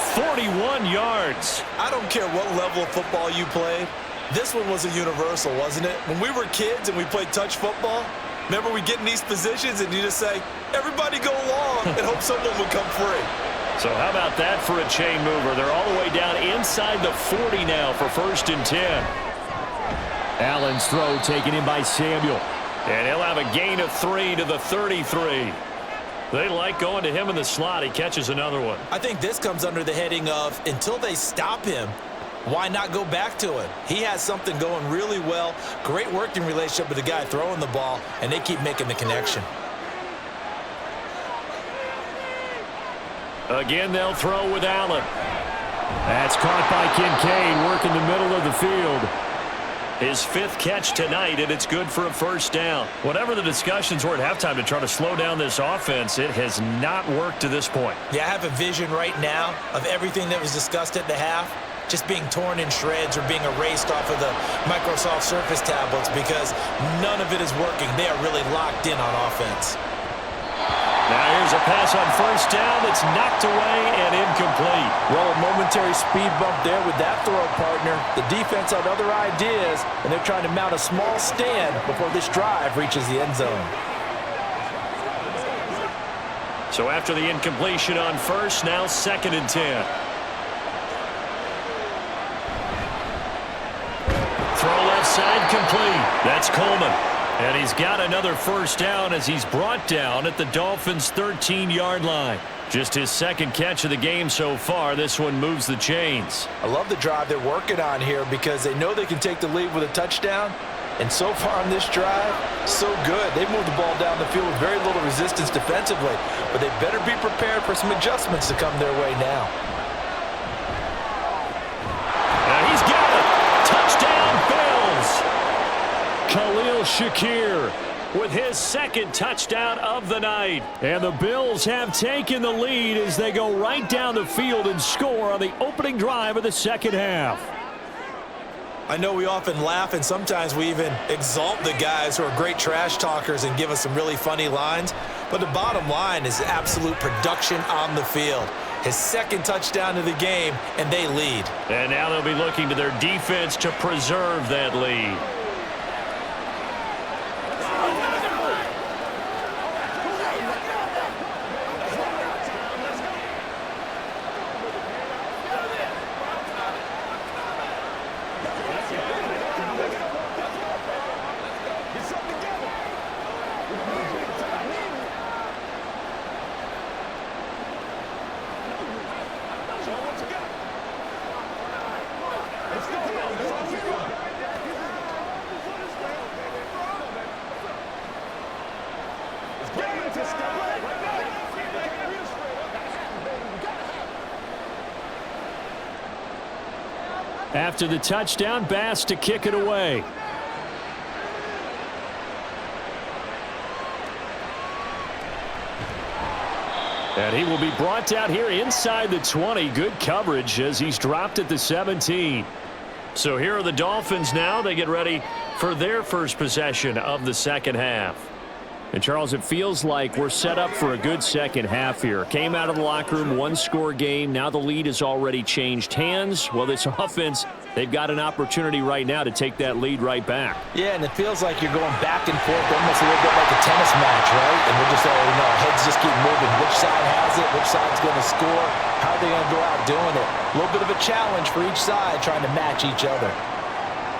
41 yards. I don't care what level of football you played. This one was a universal, wasn't it? When we were kids and we played touch football, remember we get in these positions and you just say, everybody go along, and hope someone would come free. So how about that for a chain mover? They're all the way down inside the 40 now for 1st and 10. Allen's throw taken in by Samuel. And he'll have a gain of 3 to the 33. They like going to him in the slot. He catches another one. I think this comes under the heading of until they stop him, why not go back to it? He has something going really well. Great working relationship with the guy throwing the ball, and they keep making the connection. Again, they'll throw with Allen. That's caught by Kincaid, working the middle of the field. His 5th catch tonight, and it's good for a first down. Whatever the discussions were at halftime to try to slow down this offense, it has not worked to this point. Yeah, I have a vision right now of everything that was discussed at the half just being torn in shreds or being erased off of the Microsoft Surface tablets because none of it is working. They are really locked in on offense. Now here's a pass on first down that's knocked away and incomplete. Well, a momentary speed bump there with that throw, partner. The defense had other ideas, and they're trying to mount a small stand before this drive reaches the end zone. So after the incompletion on first, now 2nd and 10. Throw left side complete. That's Coleman. And he's got another first down as he's brought down at the Dolphins' 13-yard line. Just his 2nd catch of the game so far. This one moves the chains. I love the drive they're working on here because they know they can take the lead with a touchdown. And so far on this drive, so good. They moved the ball down the field with very little resistance defensively. But they better be prepared for some adjustments to come their way now. Now he's got it. Touchdown, Bills. Khalil Shakir with his 2nd touchdown of the night. And the Bills have taken the lead as they go right down the field and score on the opening drive of the 2nd half. I know we often laugh and sometimes we even exalt the guys who are great trash talkers and give us some really funny lines. But the bottom line is absolute production on the field. His 2nd touchdown of the game, and they lead. And now they'll be looking to their defense to preserve that lead. After the touchdown, Bass to kick it away. And he will be brought down here inside the 20. Good coverage as he's dropped at the 17. So here are the Dolphins now. They get ready for their first possession of the 2nd half. And, Charles, it feels like we're set up for a good 2nd half here. Came out of the locker room, 1-score game. Now the lead has already changed hands. Well, this offense, they've got an opportunity right now to take that lead right back. Yeah, and it feels like you're going back and forth almost a little bit like a tennis match, right? And we're just already know, heads just keep moving. Which side has it? Which side's going to score? How are they going to go out doing it? A little bit of a challenge for each side trying to match each other.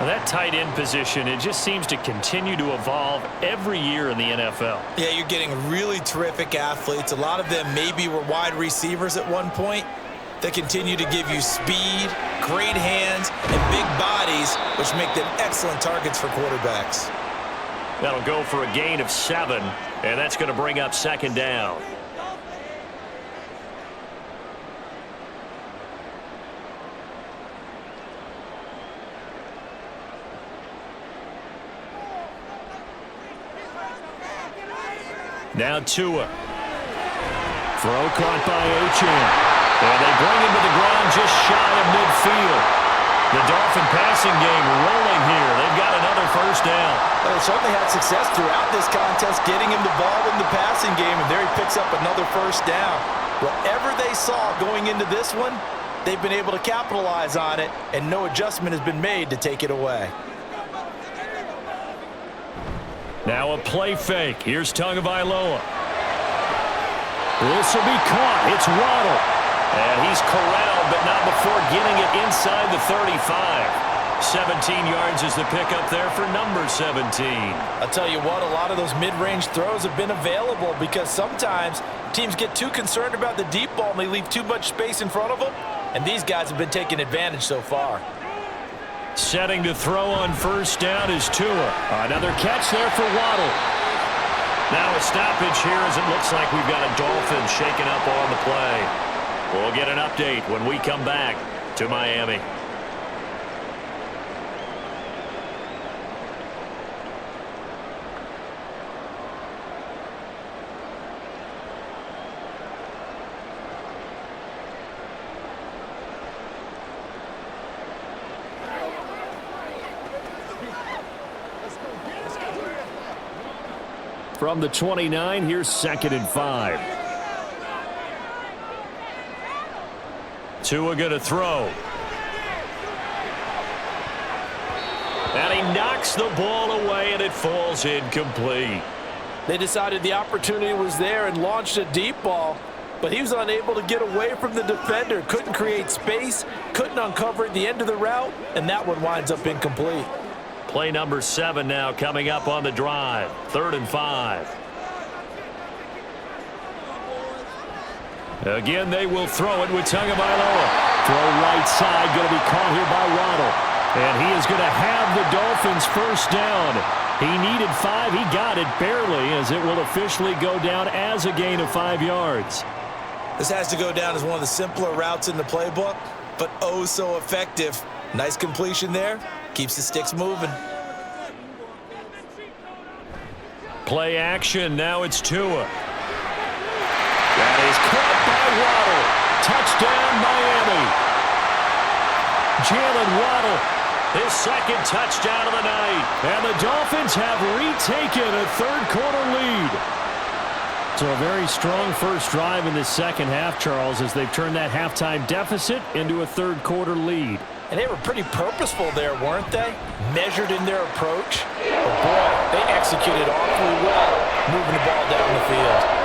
Well, that tight end position, it just seems to continue to evolve every year in the NFL. Yeah, you're getting really terrific athletes. A lot of them maybe were wide receivers at one point. They continue to give you speed, great hands, and big bodies, which make them excellent targets for quarterbacks. That'll go for a gain of 7, and that's going to bring up 2nd down. Now Tua. Throw caught by Achane. And they bring him to the ground just shy of midfield. The Dolphin passing game rolling here. They've got another first down. Well, they certainly had success throughout this contest, getting him the ball in the passing game, and there he picks up another first down. Whatever they saw going into this one, they've been able to capitalize on it, and no adjustment has been made to take it away. Now a play fake. Here's Tagovailoa. This will be caught. It's Waddle. And he's corralled, but not before getting it inside the 35. 17 yards is the pickup there for number 17. I'll tell you what, a lot of those mid-range throws have been available because sometimes teams get too concerned about the deep ball and they leave too much space in front of them. And these guys have been taking advantage so far. Setting to throw on first down is Tua. Another catch there for Waddle. Now a stoppage here as it looks like we've got a Dolphin shaken up on the play. We'll get an update when we come back to Miami. From the 29, here's 2nd and 5. Tua going to throw. And he knocks the ball away, and it falls incomplete. They decided the opportunity was there and launched a deep ball, but he was unable to get away from the defender. Couldn't create space, couldn't uncover at the end of the route, and that one winds up incomplete. Play number 7 now coming up on the drive. 3rd and 5. Again, they will throw it with Tagovailoa. Throw right side, going to be caught here by Waddle. And he is going to have the Dolphins first down. He needed 5. He got it barely, as it will officially go down as a gain of 5 yards. This has to go down as one of the simpler routes in the playbook, but oh so effective. Nice completion there. Keeps the sticks moving. Play action. Now it's Tua. That is caught by Waddle. Touchdown, Miami. Jalen Waddle, his 2nd touchdown of the night. And the Dolphins have retaken a 3rd-quarter lead. So a very strong first drive in this second half, Charles, as they've turned that halftime deficit into a 3rd-quarter lead. And they were pretty purposeful there, weren't they? Measured in their approach. But boy, they executed awfully well, moving the ball down the field.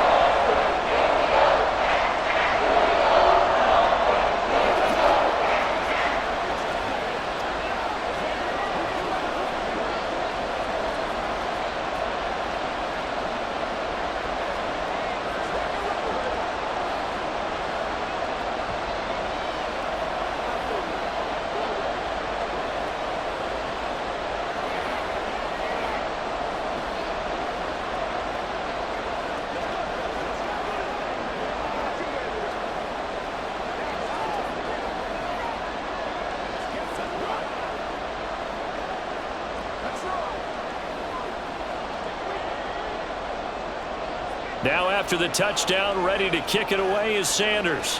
Now after the touchdown, ready to kick it away is Sanders.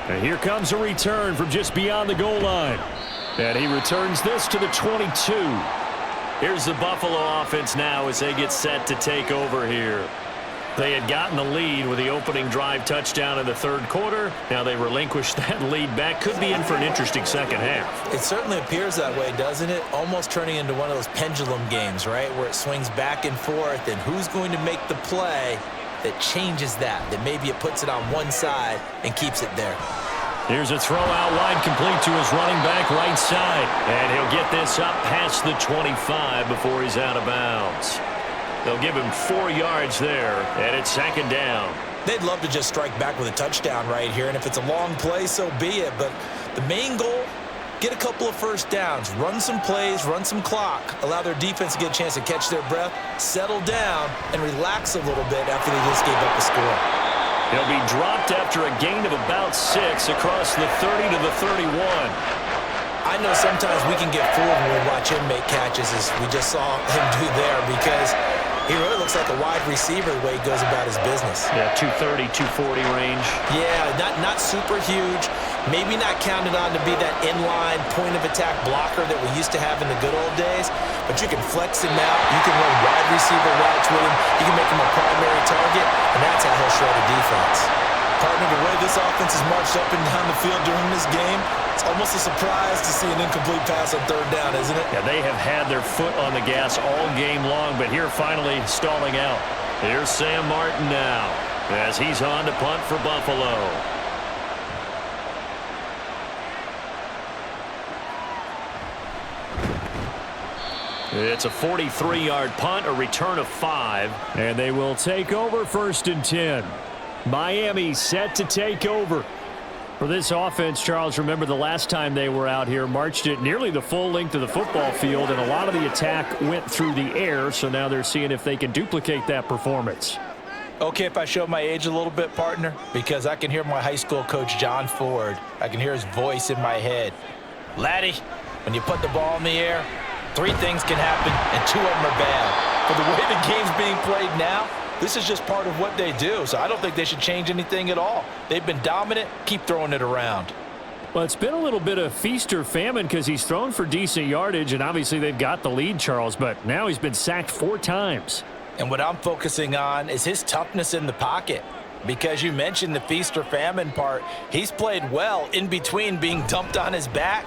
And here comes a return from just beyond the goal line. And he returns this to the 22. Here's the Buffalo offense now as they get set to take over here. They had gotten the lead with the opening drive touchdown in the 3rd quarter. Now they relinquished that lead back. Could be in for an interesting second half. It certainly appears that way, doesn't it? Almost turning into one of those pendulum games, right, where it swings back and forth, and who's going to make the play that changes that maybe it puts it on one side and keeps it there. Here's a throw out wide, complete to his running back right side. And he'll get this up past the 25 before he's out of bounds. They'll give him 4 yards there, and it's 2nd down. They'd love to just strike back with a touchdown right here, and if it's a long play, so be it. But the main goal, get a couple of first downs, run some plays, run some clock, allow their defense to get a chance to catch their breath, settle down, and relax a little bit after they just gave up a score. He'll be dropped after a gain of about 6 across the 30 to the 31. I know sometimes we can get fooled when we watch him make catches, as we just saw him do there, because he really looks like a wide receiver the way he goes about his business. Yeah, 230, 240 range. Yeah, not super huge. Maybe not counted on to be that inline point-of-attack blocker that we used to have in the good old days, but you can flex him out. You can run wide receiver routes with him. You can make him a primary target, and that's how he'll shred a defense. Partner, the way this offense has marched up and down the field during this game, it's almost a surprise to see an incomplete pass on 3rd down, isn't it? Yeah, they have had their foot on the gas all game long, but here finally stalling out. Here's Sam Martin now as he's on to punt for Buffalo. It's a 43-yard punt, a return of 5, and they will take over 1st and 10. Miami set to take over. For this offense, Charles, remember the last time they were out here, marched it nearly the full length of the football field, and a lot of the attack went through the air, so now they're seeing if they can duplicate that performance. Okay, if I show my age a little bit, partner, because I can hear my high school coach, John Ford. I can hear his voice in my head. Laddie, when you put the ball in the air, 3 things can happen, and 2 of them are bad. But the way the game's being played now, this is just part of what they do, so I don't think they should change anything at all. They've been dominant. Keep throwing it around. Well, it's been a little bit of feast or famine because he's thrown for decent yardage, and obviously they've got the lead, Charles, but now he's been sacked 4 times. And what I'm focusing on is his toughness in the pocket. Because you mentioned the feast or famine part, he's played well in between being dumped on his back.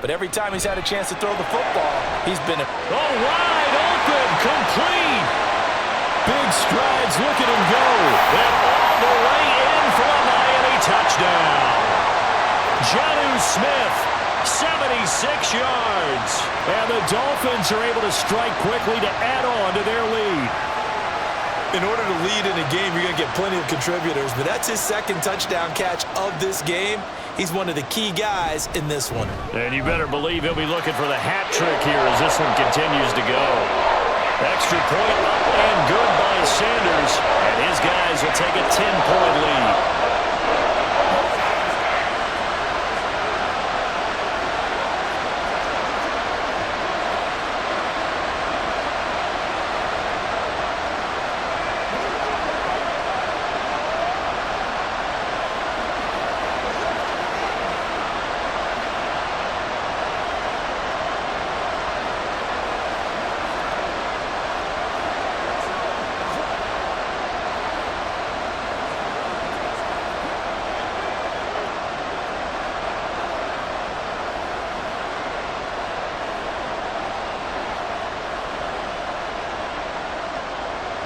But every time he's had a chance to throw the football, he's been wide open, complete. Big strides, look at him go. And all the way in for a Miami touchdown. Jonnu Smith, 76 yards. And the Dolphins are able to strike quickly to add on to their lead. In order to lead in a game, you're going to get plenty of contributors, but that's his second touchdown catch of this game. He's one of the key guys in this one. And you better believe he'll be looking for the hat trick here as this one continues to go. Extra point up and good by Sanders, and his guys will take a 10-point lead.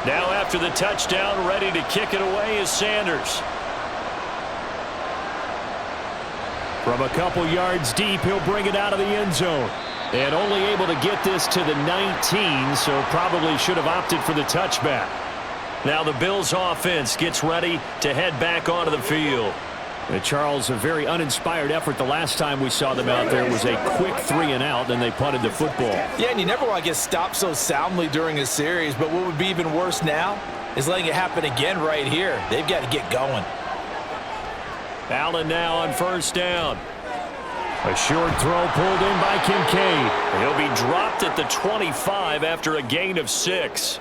Now after the touchdown, ready to kick it away is Sanders. From a couple yards deep, he'll bring it out of the end zone. And only able to get this to the 19, so probably should have opted for the touchback. Now the Bills offense gets ready to head back onto the field. Charles, a very uninspired effort the last time we saw them out there was a quick 3 and out, then they punted the football. Yeah, and you never want to get stopped so soundly during a series, but what would be even worse now is letting it happen again right here. They've got to get going. Allen now on first down. A short throw pulled in by Kincaid. He'll be dropped at the 25 after a gain of 6.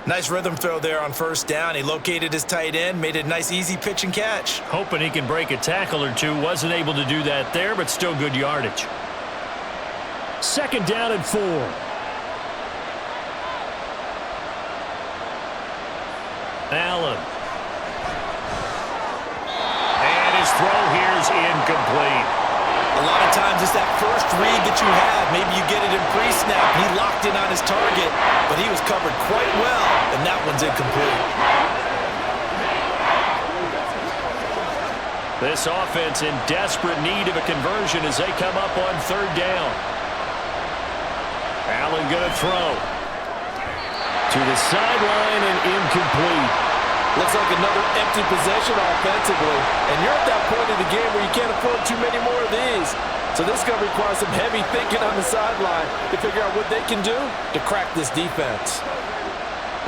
Nice rhythm throw there on first down. He located his tight end, made it a nice easy pitch and catch. Hoping he can break a tackle or two. Wasn't able to do that there, but still good yardage. Second down and 4. Allen. And his throw here is incomplete. A lot of times it's that first read that you have. Maybe you get it in pre-snap. He locked in on his target, but he was covered quite well, and that one's incomplete. This offense in desperate need of a conversion as they come up on third down. Allen going to throw. To the sideline and incomplete. Looks like another empty possession offensively. And you're at that point of the game where you can't afford too many more of these. So this is going to require some heavy thinking on the sideline to figure out what they can do to crack this defense.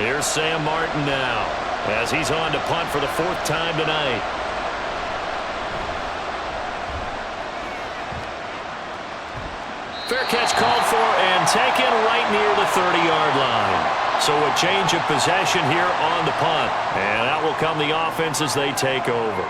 Here's Sam Martin now as he's on to punt for the 4th time tonight. Fair catch called for and taken right near the 30-yard line. So a change of possession here on the punt. And out will come the offense as they take over.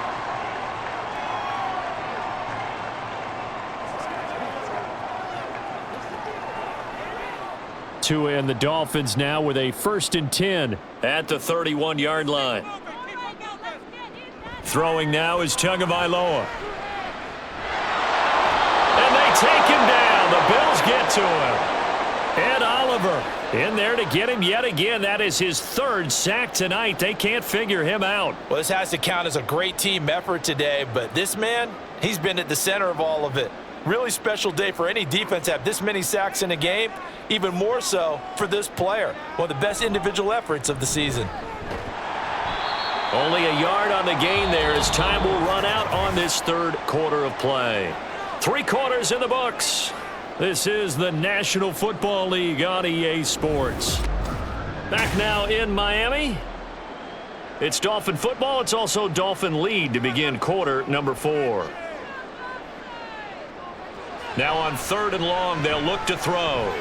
And the Dolphins now with a 1st and 10 at the 31-yard line. Throwing now is Tagovailoa. And they take him down. The Bills get to him. Ed Oliver in there to get him yet again. That is his 3rd sack tonight. They can't figure him out. Well, this has to count as a great team effort today, but this man, he's been at the center of all of it. Really special day for any defense to have this many sacks in a game, even more so for this player. One of the best individual efforts of the season. Only a yard on the gain there as time will run out on this 3rd quarter of play. 3 quarters in the books. This is the National Football League on EA Sports. Back now in Miami. It's Dolphin football. It's also Dolphin lead to begin quarter number 4. Now on 3rd and long, they'll look to throw. Oh,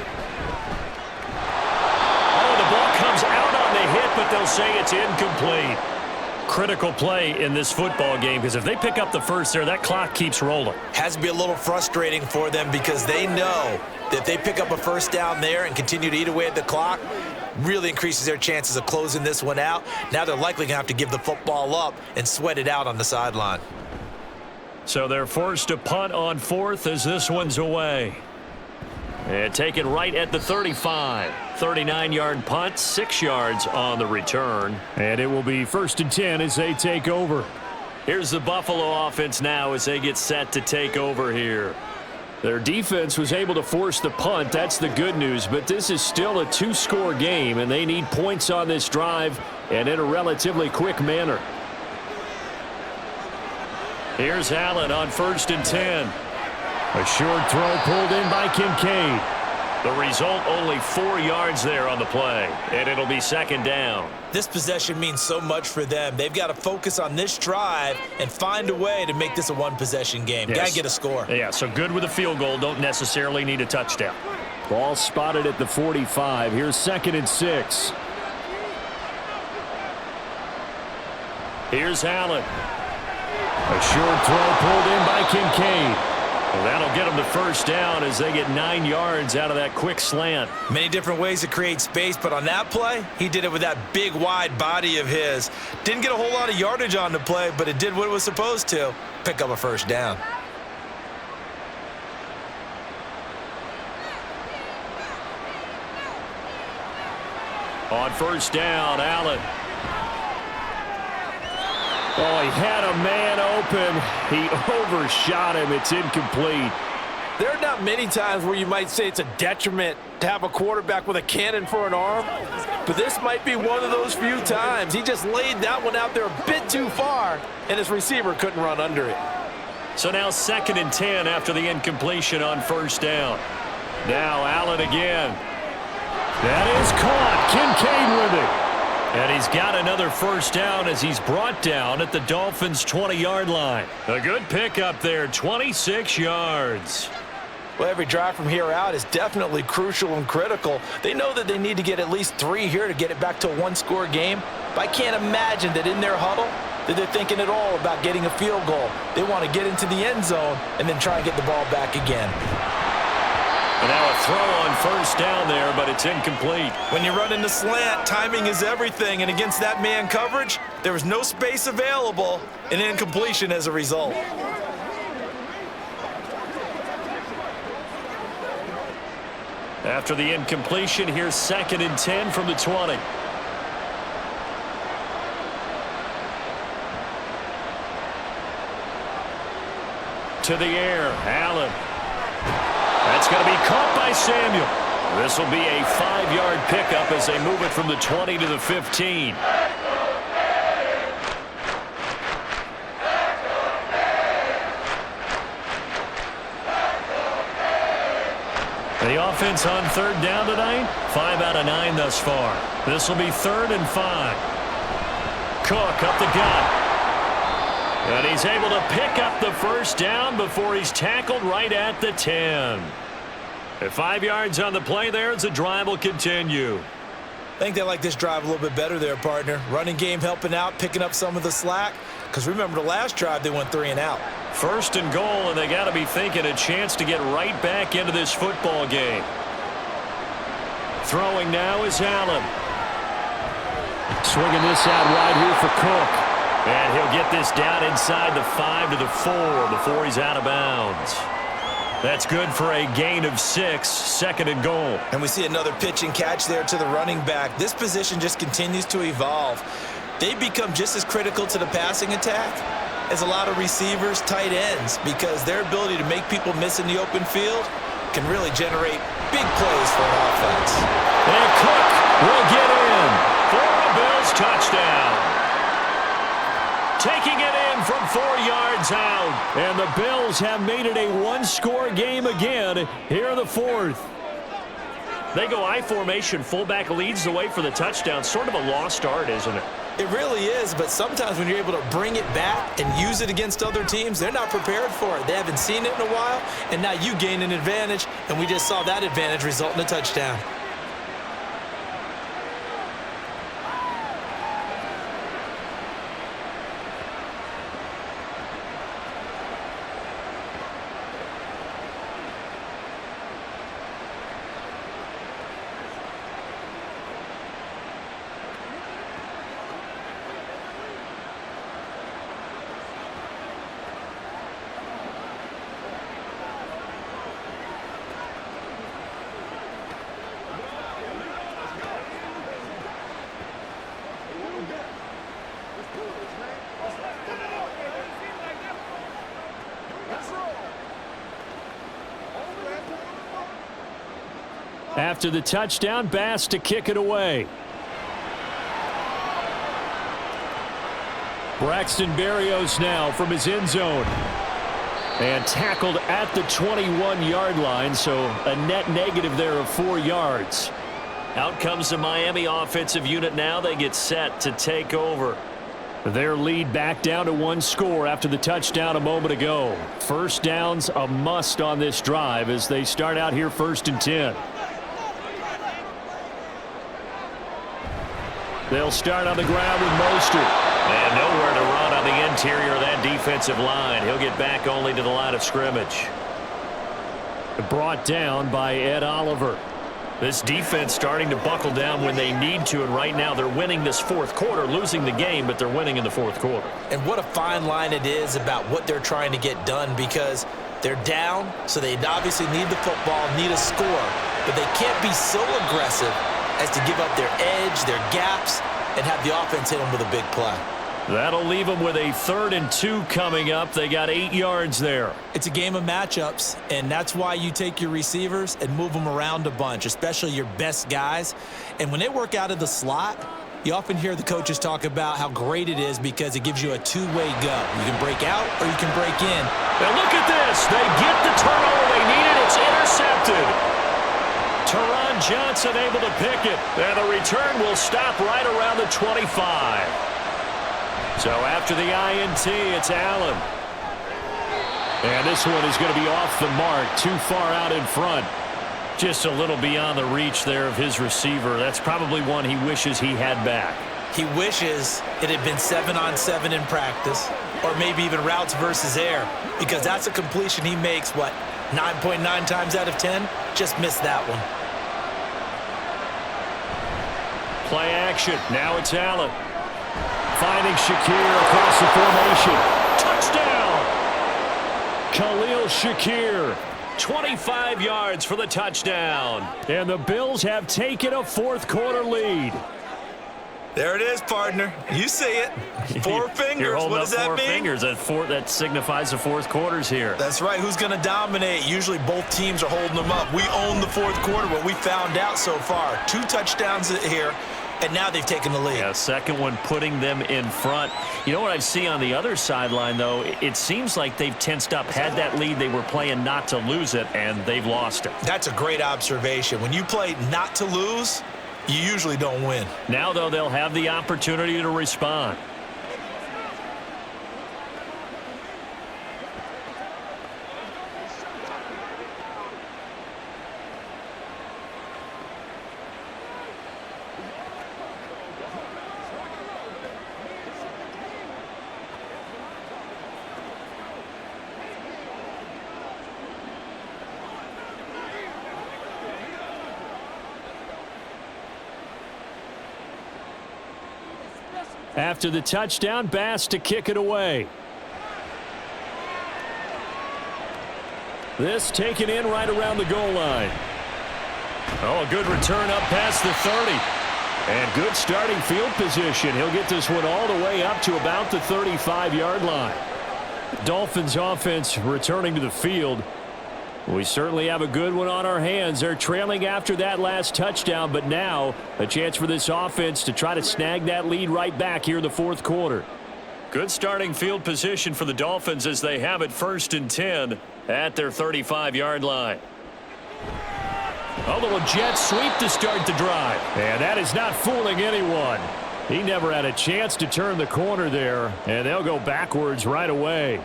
the ball comes out on the hit, but they'll say it's incomplete. critical play in this football game because if they pick up the first there, that clock keeps rolling. Has to be a little frustrating for them because they know that if they pick up a first down there and continue to eat away at the clock, really increases their chances of closing this one out. Now they're likely going to have to give the football up and sweat it out on the sideline. So they're forced to punt on fourth as this one's away. And taken right at the 35. 39-yard punt, 6 yards on the return. And it will be 1st and 10 as they take over. Here's the Buffalo offense now as they get set to take over here. Their defense was able to force the punt. That's the good news. But this is still a 2-score game, and they need points on this drive and in a relatively quick manner. Here's Allen on 1st and 10. A short throw pulled in by Kincaid. The result, only 4 yards there on the play, and it'll be 2nd down. This possession means so much for them. They've got to focus on this drive and find a way to make this a one-possession game. Yes. Got to get a score. Yeah, so good with a field goal. Don't necessarily need a touchdown. Ball spotted at the 45. Here's 2nd and 6. Here's Allen. A short throw pulled in by Kincaid. Well, that'll get them to 1st down as they get 9 yards out of that quick slant. Many different ways to create space, but on that play, he did it with that big, wide body of his. Didn't get a whole lot of yardage on the play, but it did what it was supposed to, pick up a 1st down. On 1st down, Allen. Oh, he had a man open. He overshot him. It's incomplete. There are not many times where you might say it's a detriment to have a quarterback with a cannon for an arm, but this might be one of those few times. He just laid that one out there a bit too far, and his receiver couldn't run under it. So now 2nd and 10 after the incompletion on 1st down. Now Allen again. That is caught. Kincaid with it. And he's got another 1st down as he's brought down at the Dolphins' 20-yard line. A good pickup there, 26 yards. Well, every drive from here out is definitely crucial and critical. They know that they need to get at least 3 here to get it back to a one-score game. But I can't imagine that in their huddle that they're thinking at all about getting a field goal. They want to get into the end zone and then try and get the ball back again. And now a throw on 1st down there, but it's incomplete. When you run in the slant, timing is everything, and against that man coverage, there was no space available, and incompletion as a result. After the incompletion, here's 2nd and 10 from the 20. To the air, Allen. That's going to be caught by Samuel. This will be a 5-yard pickup as they move it from the 20 to the 15. The offense on 3rd down tonight, 5 out of 9 thus far. This will be 3rd and 5. Cook up the gut. And he's able to pick up the 1st down before he's tackled right at the 10. At 5 yards on the play there as the drive will continue. I think they like this drive a little bit better there, partner. Running game helping out, picking up some of the slack. Because remember the last drive, they went 3 and out. 1st and goal, and they got to be thinking a chance to get right back into this football game. Throwing now is Allen. Swinging this out wide here for Cook. And he'll get this down inside the 5 to the 4 before he's out of bounds. That's good for a gain of 6, 2nd and goal. And we see another pitch and catch there to the running back. This position just continues to evolve. They become just as critical to the passing attack as a lot of receivers, tight ends, because their ability to make people miss in the open field can really generate big plays for an offense. And Cook will get in for a Bills touchdown. Taking it in from 4 yards out. And the Bills have made it a one-score game again here in the 4th. They go I formation. Fullback leads the way for the touchdown. Sort of a lost art, isn't it? It really is, but sometimes when you're able to bring it back and use it against other teams, they're not prepared for it. They haven't seen it in a while, and now you gain an advantage, and we just saw that advantage result in a touchdown. After the touchdown, Bass to kick it away. Braxton Berrios now from his end zone. And tackled at the 21-yard line, so a net negative there of 4 yards. Out comes the Miami offensive unit now. They get set to take over. Their lead back down to 1 score after the touchdown a moment ago. First down's a must on this drive as they start out here 1st and 10. They'll start on the ground with Mostert. And nowhere to run on the interior of that defensive line. He'll get back only to the line of scrimmage. Brought down by Ed Oliver. This defense starting to buckle down when they need to, and right now they're winning this 4th quarter, losing the game, but they're winning in the 4th quarter. And what a fine line it is about what they're trying to get done, because they're down, so they obviously need the football, need a score, but they can't be so aggressive as to give up their edge, their gaps, and have the offense hit them with a big play. That'll leave them with a 3rd and 2 coming up. They got 8 yards there. It's a game of matchups, and that's why you take your receivers and move them around a bunch, especially your best guys. And when they work out of the slot, you often hear the coaches talk about how great it is because it gives you a two-way go. You can break out or you can break in. Now look at this. They get the turnover they needed. It's intercepted. Teron Johnson able to pick it. And the return will stop right around the 25. So after the INT, it's Allen. And this one is going to be off the mark, too far out in front. Just a little beyond the reach there of his receiver. That's probably one he wishes he had back. He wishes it had been 7-on-7 in practice, or maybe even routes versus air, because that's a completion he makes, 9.9 times out of 10? Just missed that one. Play action. Now it's Allen. Finding Shakir across the formation. Touchdown! Khalil Shakir. 25 yards for the touchdown. And the Bills have taken a 4th quarter lead. There it is, partner. You see it. 4 fingers. You're holding what up does that 4 mean? fingers. That signifies the 4th quarter's here. That's right. Who's going to dominate? Usually both teams are holding them up. We own the 4th quarter, what we found out so far. 2 touchdowns here. And now they've taken the lead. Yeah, second one putting them in front. You know what I see on the other sideline, though? It seems like they've tensed up. Had that lead, they were playing not to lose it, and they've lost it. That's a great observation. When you play not to lose, you usually don't win. Now, though, they'll have the opportunity to respond. After the touchdown, Bass to kick it away. This taken in right around the goal line. Oh, a good return up past the 30. And good starting field position. He'll get this one all the way up to about the 35-yard line. Dolphins offense returning to the field. We certainly have a good one on our hands. They're trailing after that last touchdown, but now a chance for this offense to try to snag that lead right back here in the 4th quarter. Good starting field position for the Dolphins as they have it 1st and 10 at their 35-yard line. A little jet sweep to start the drive. And that is not fooling anyone. He never had a chance to turn the corner there, and they'll go backwards right away.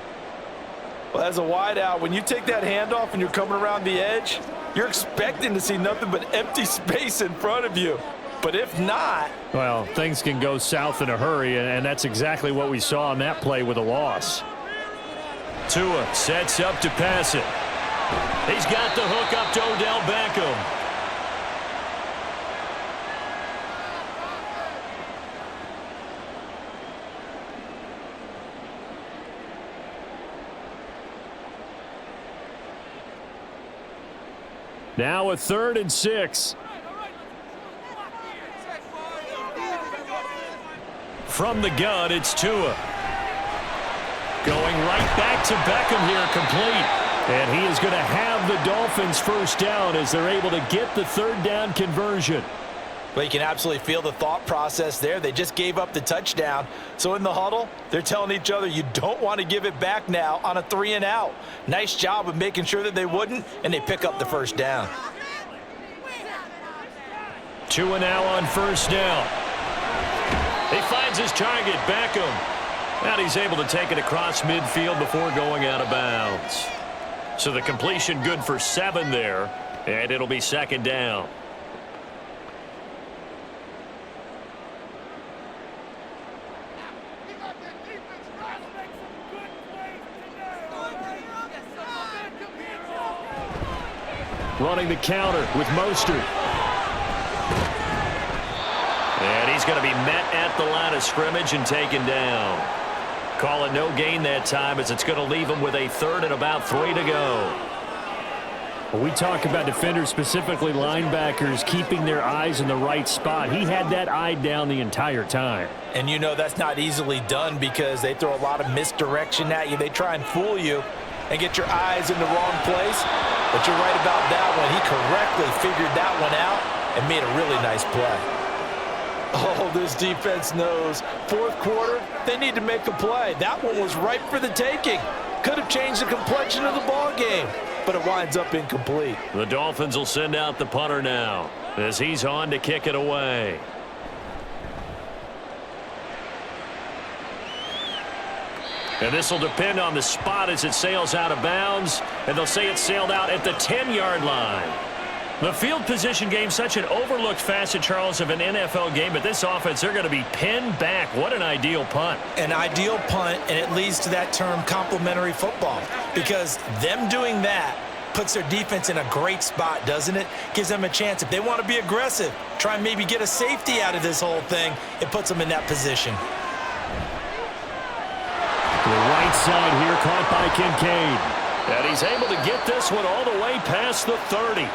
Well, as a wideout, when you take that handoff and you're coming around the edge, you're expecting to see nothing but empty space in front of you. But if not... Well, things can go south in a hurry, and that's exactly what we saw on that play with a loss. Tua sets up to pass it. He's got the hook up to Odell Beckham. Now a 3rd and 6. From the gun, it's Tua. Going right back to Beckham here, complete. And he is going to have the Dolphins first down as they're able to get the third down conversion. Well, you can absolutely feel the thought process there. They just gave up the touchdown. So in the huddle, they're telling each other, you don't want to give it back now on a 3-and-out. Nice job of making sure that they wouldn't, and they pick up the first down. 2 and now on first down. He finds his target, Beckham. And he's able to take it across midfield before going out of bounds. So the completion good for 7 there, and it'll be second down. Running the counter with Mostert. And he's going to be met at the line of scrimmage and taken down. Call it no gain that time as it's going to leave him with a third and about 3 to go. When we talk about defenders, specifically linebackers, keeping their eyes in the right spot, he had that eye down the entire time. And you know that's not easily done because they throw a lot of misdirection at you. They try and fool you and get your eyes in the wrong place. But you're right about that one. He correctly figured that one out and made a really nice play. Oh, this defense knows. Fourth quarter, they need to make a play. That one was ripe for the taking. Could have changed the complexion of the ball game, but it winds up incomplete. The Dolphins will send out the punter now as he's on to kick it away. And this will depend on the spot as it sails out of bounds, and they'll say it sailed out at the 10-yard line. The field position game, such an overlooked facet, Charles, of an NFL game, but this offense, they're going to be pinned back. What an ideal punt. An ideal punt, and it leads to that term complementary football, because them doing that puts their defense in a great spot, doesn't it? Gives them a chance. If they want to be aggressive, try and maybe get a safety out of this whole thing, it puts them in that position. The right side here caught by Kincaid. And he's able to get this one all the way past the 30.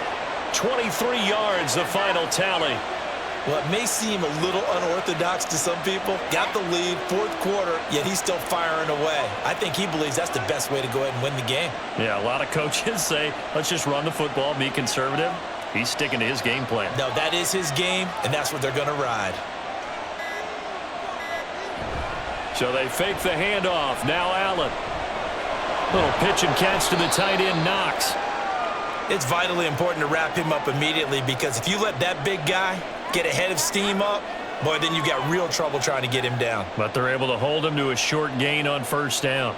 23 yards, the final tally. Well, it may seem a little unorthodox to some people. Got the lead, fourth quarter, yet he's still firing away. I think he believes that's the best way to go ahead and win the game. Yeah, a lot of coaches say, let's just run the football, be conservative. He's sticking to his game plan. No, that is his game, and that's what they're going to ride. So they fake the handoff. Now Allen. Little pitch and catch to the tight end, Knox. It's vitally important to wrap him up immediately because if you let that big guy get a head of steam up, boy, then you've got real trouble trying to get him down. But they're able to hold him to a short gain on first down.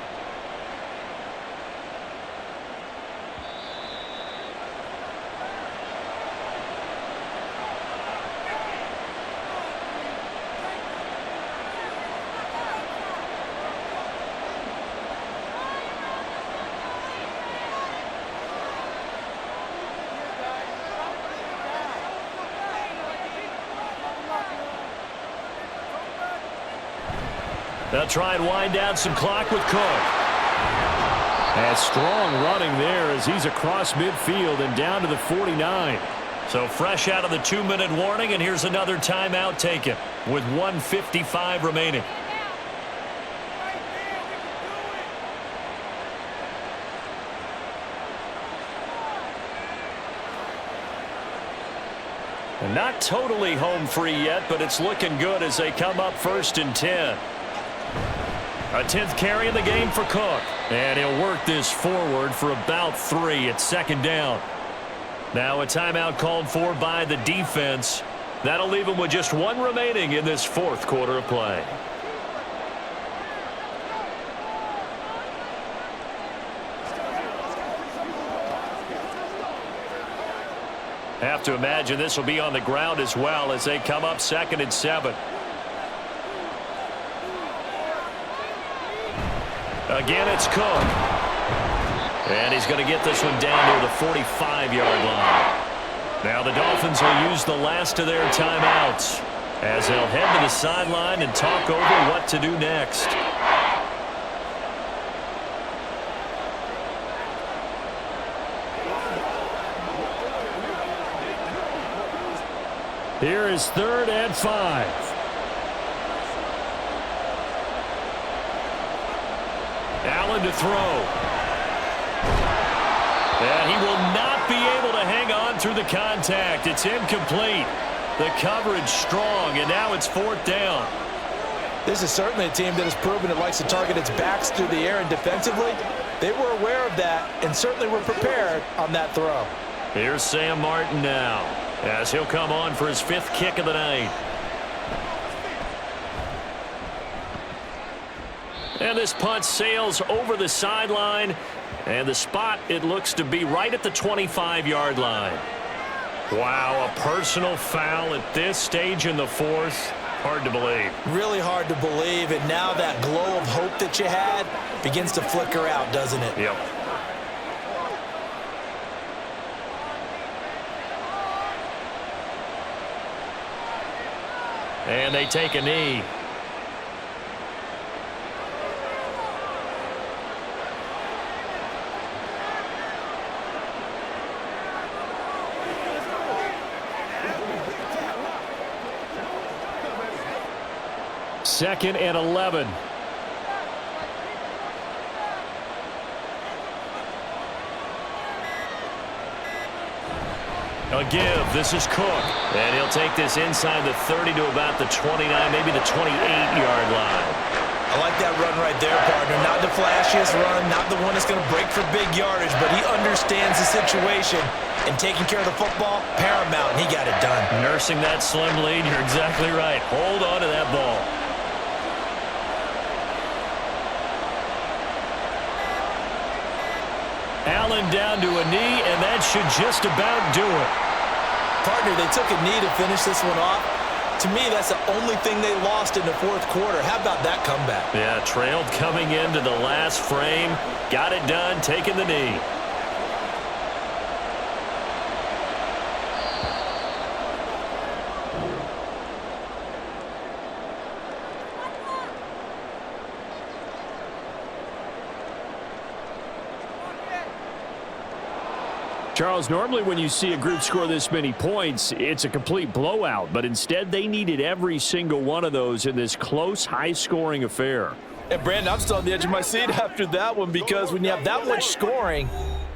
They'll try and wind down some clock with Cook. And strong running there as he's across midfield and down to the 49. So fresh out of the 2-minute warning, and here's another timeout taken with 1:55 remaining. And not totally home free yet, but it's looking good as they come up 1st and 10. A 10th carry in the game for Cook. And he'll work this forward for about 3 at second down. Now a timeout called for by the defense. That'll leave him with just 1 remaining in this 4th quarter of play. Have to imagine this will be on the ground as well as they come up 2nd and 7. Again, it's Cook. And he's going to get this one down near the 45-yard line. Now the Dolphins will use the last of their timeouts as they'll head to the sideline and talk over what to do next. Here is 3rd and 5. Allen to throw. And he will not be able to hang on through the contact. It's incomplete. The coverage strong, and now it's 4th down. This is certainly a team that has proven it likes to target its backs through the air, and defensively, they were aware of that and certainly were prepared on that throw. Here's Sam Martin now, as he'll come on for his 5th kick of the night. And this punt sails over the sideline, and the spot, it looks to be right at the 25-yard line. Wow, a personal foul at this stage in the 4th. Hard to believe. Really hard to believe, and now that glow of hope that you had begins to flicker out, doesn't it? Yep. And they take a knee. Second and 11. A give. This is Cook. And he'll take this inside the 30 to about the 29, maybe the 28-yard line. I like that run right there, partner. Not the flashiest run, not the one that's going to break for big yardage, but he understands the situation, and taking care of the football, paramount, and he got it done. Nursing that slim lead, you're exactly right. Hold on to that ball. Allen down to a knee, and that should just about do it. Partner, they took a knee to finish this one off. To me, that's the only thing they lost in the 4th quarter. How about that comeback? Yeah, trailed coming into the last frame. Got it done, taking the knee. Charles, normally when you see a group score this many points, it's a complete blowout. But instead, they needed every single one of those in this close, high-scoring affair. And, Brandon, I'm still on the edge of my seat after that one, because when you have that much scoring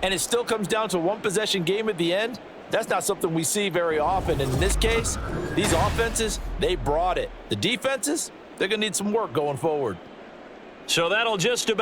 and it still comes down to a one-possession game at the end, that's not something we see very often. And in this case, these offenses, they brought it. The defenses, they're going to need some work going forward. So that'll just about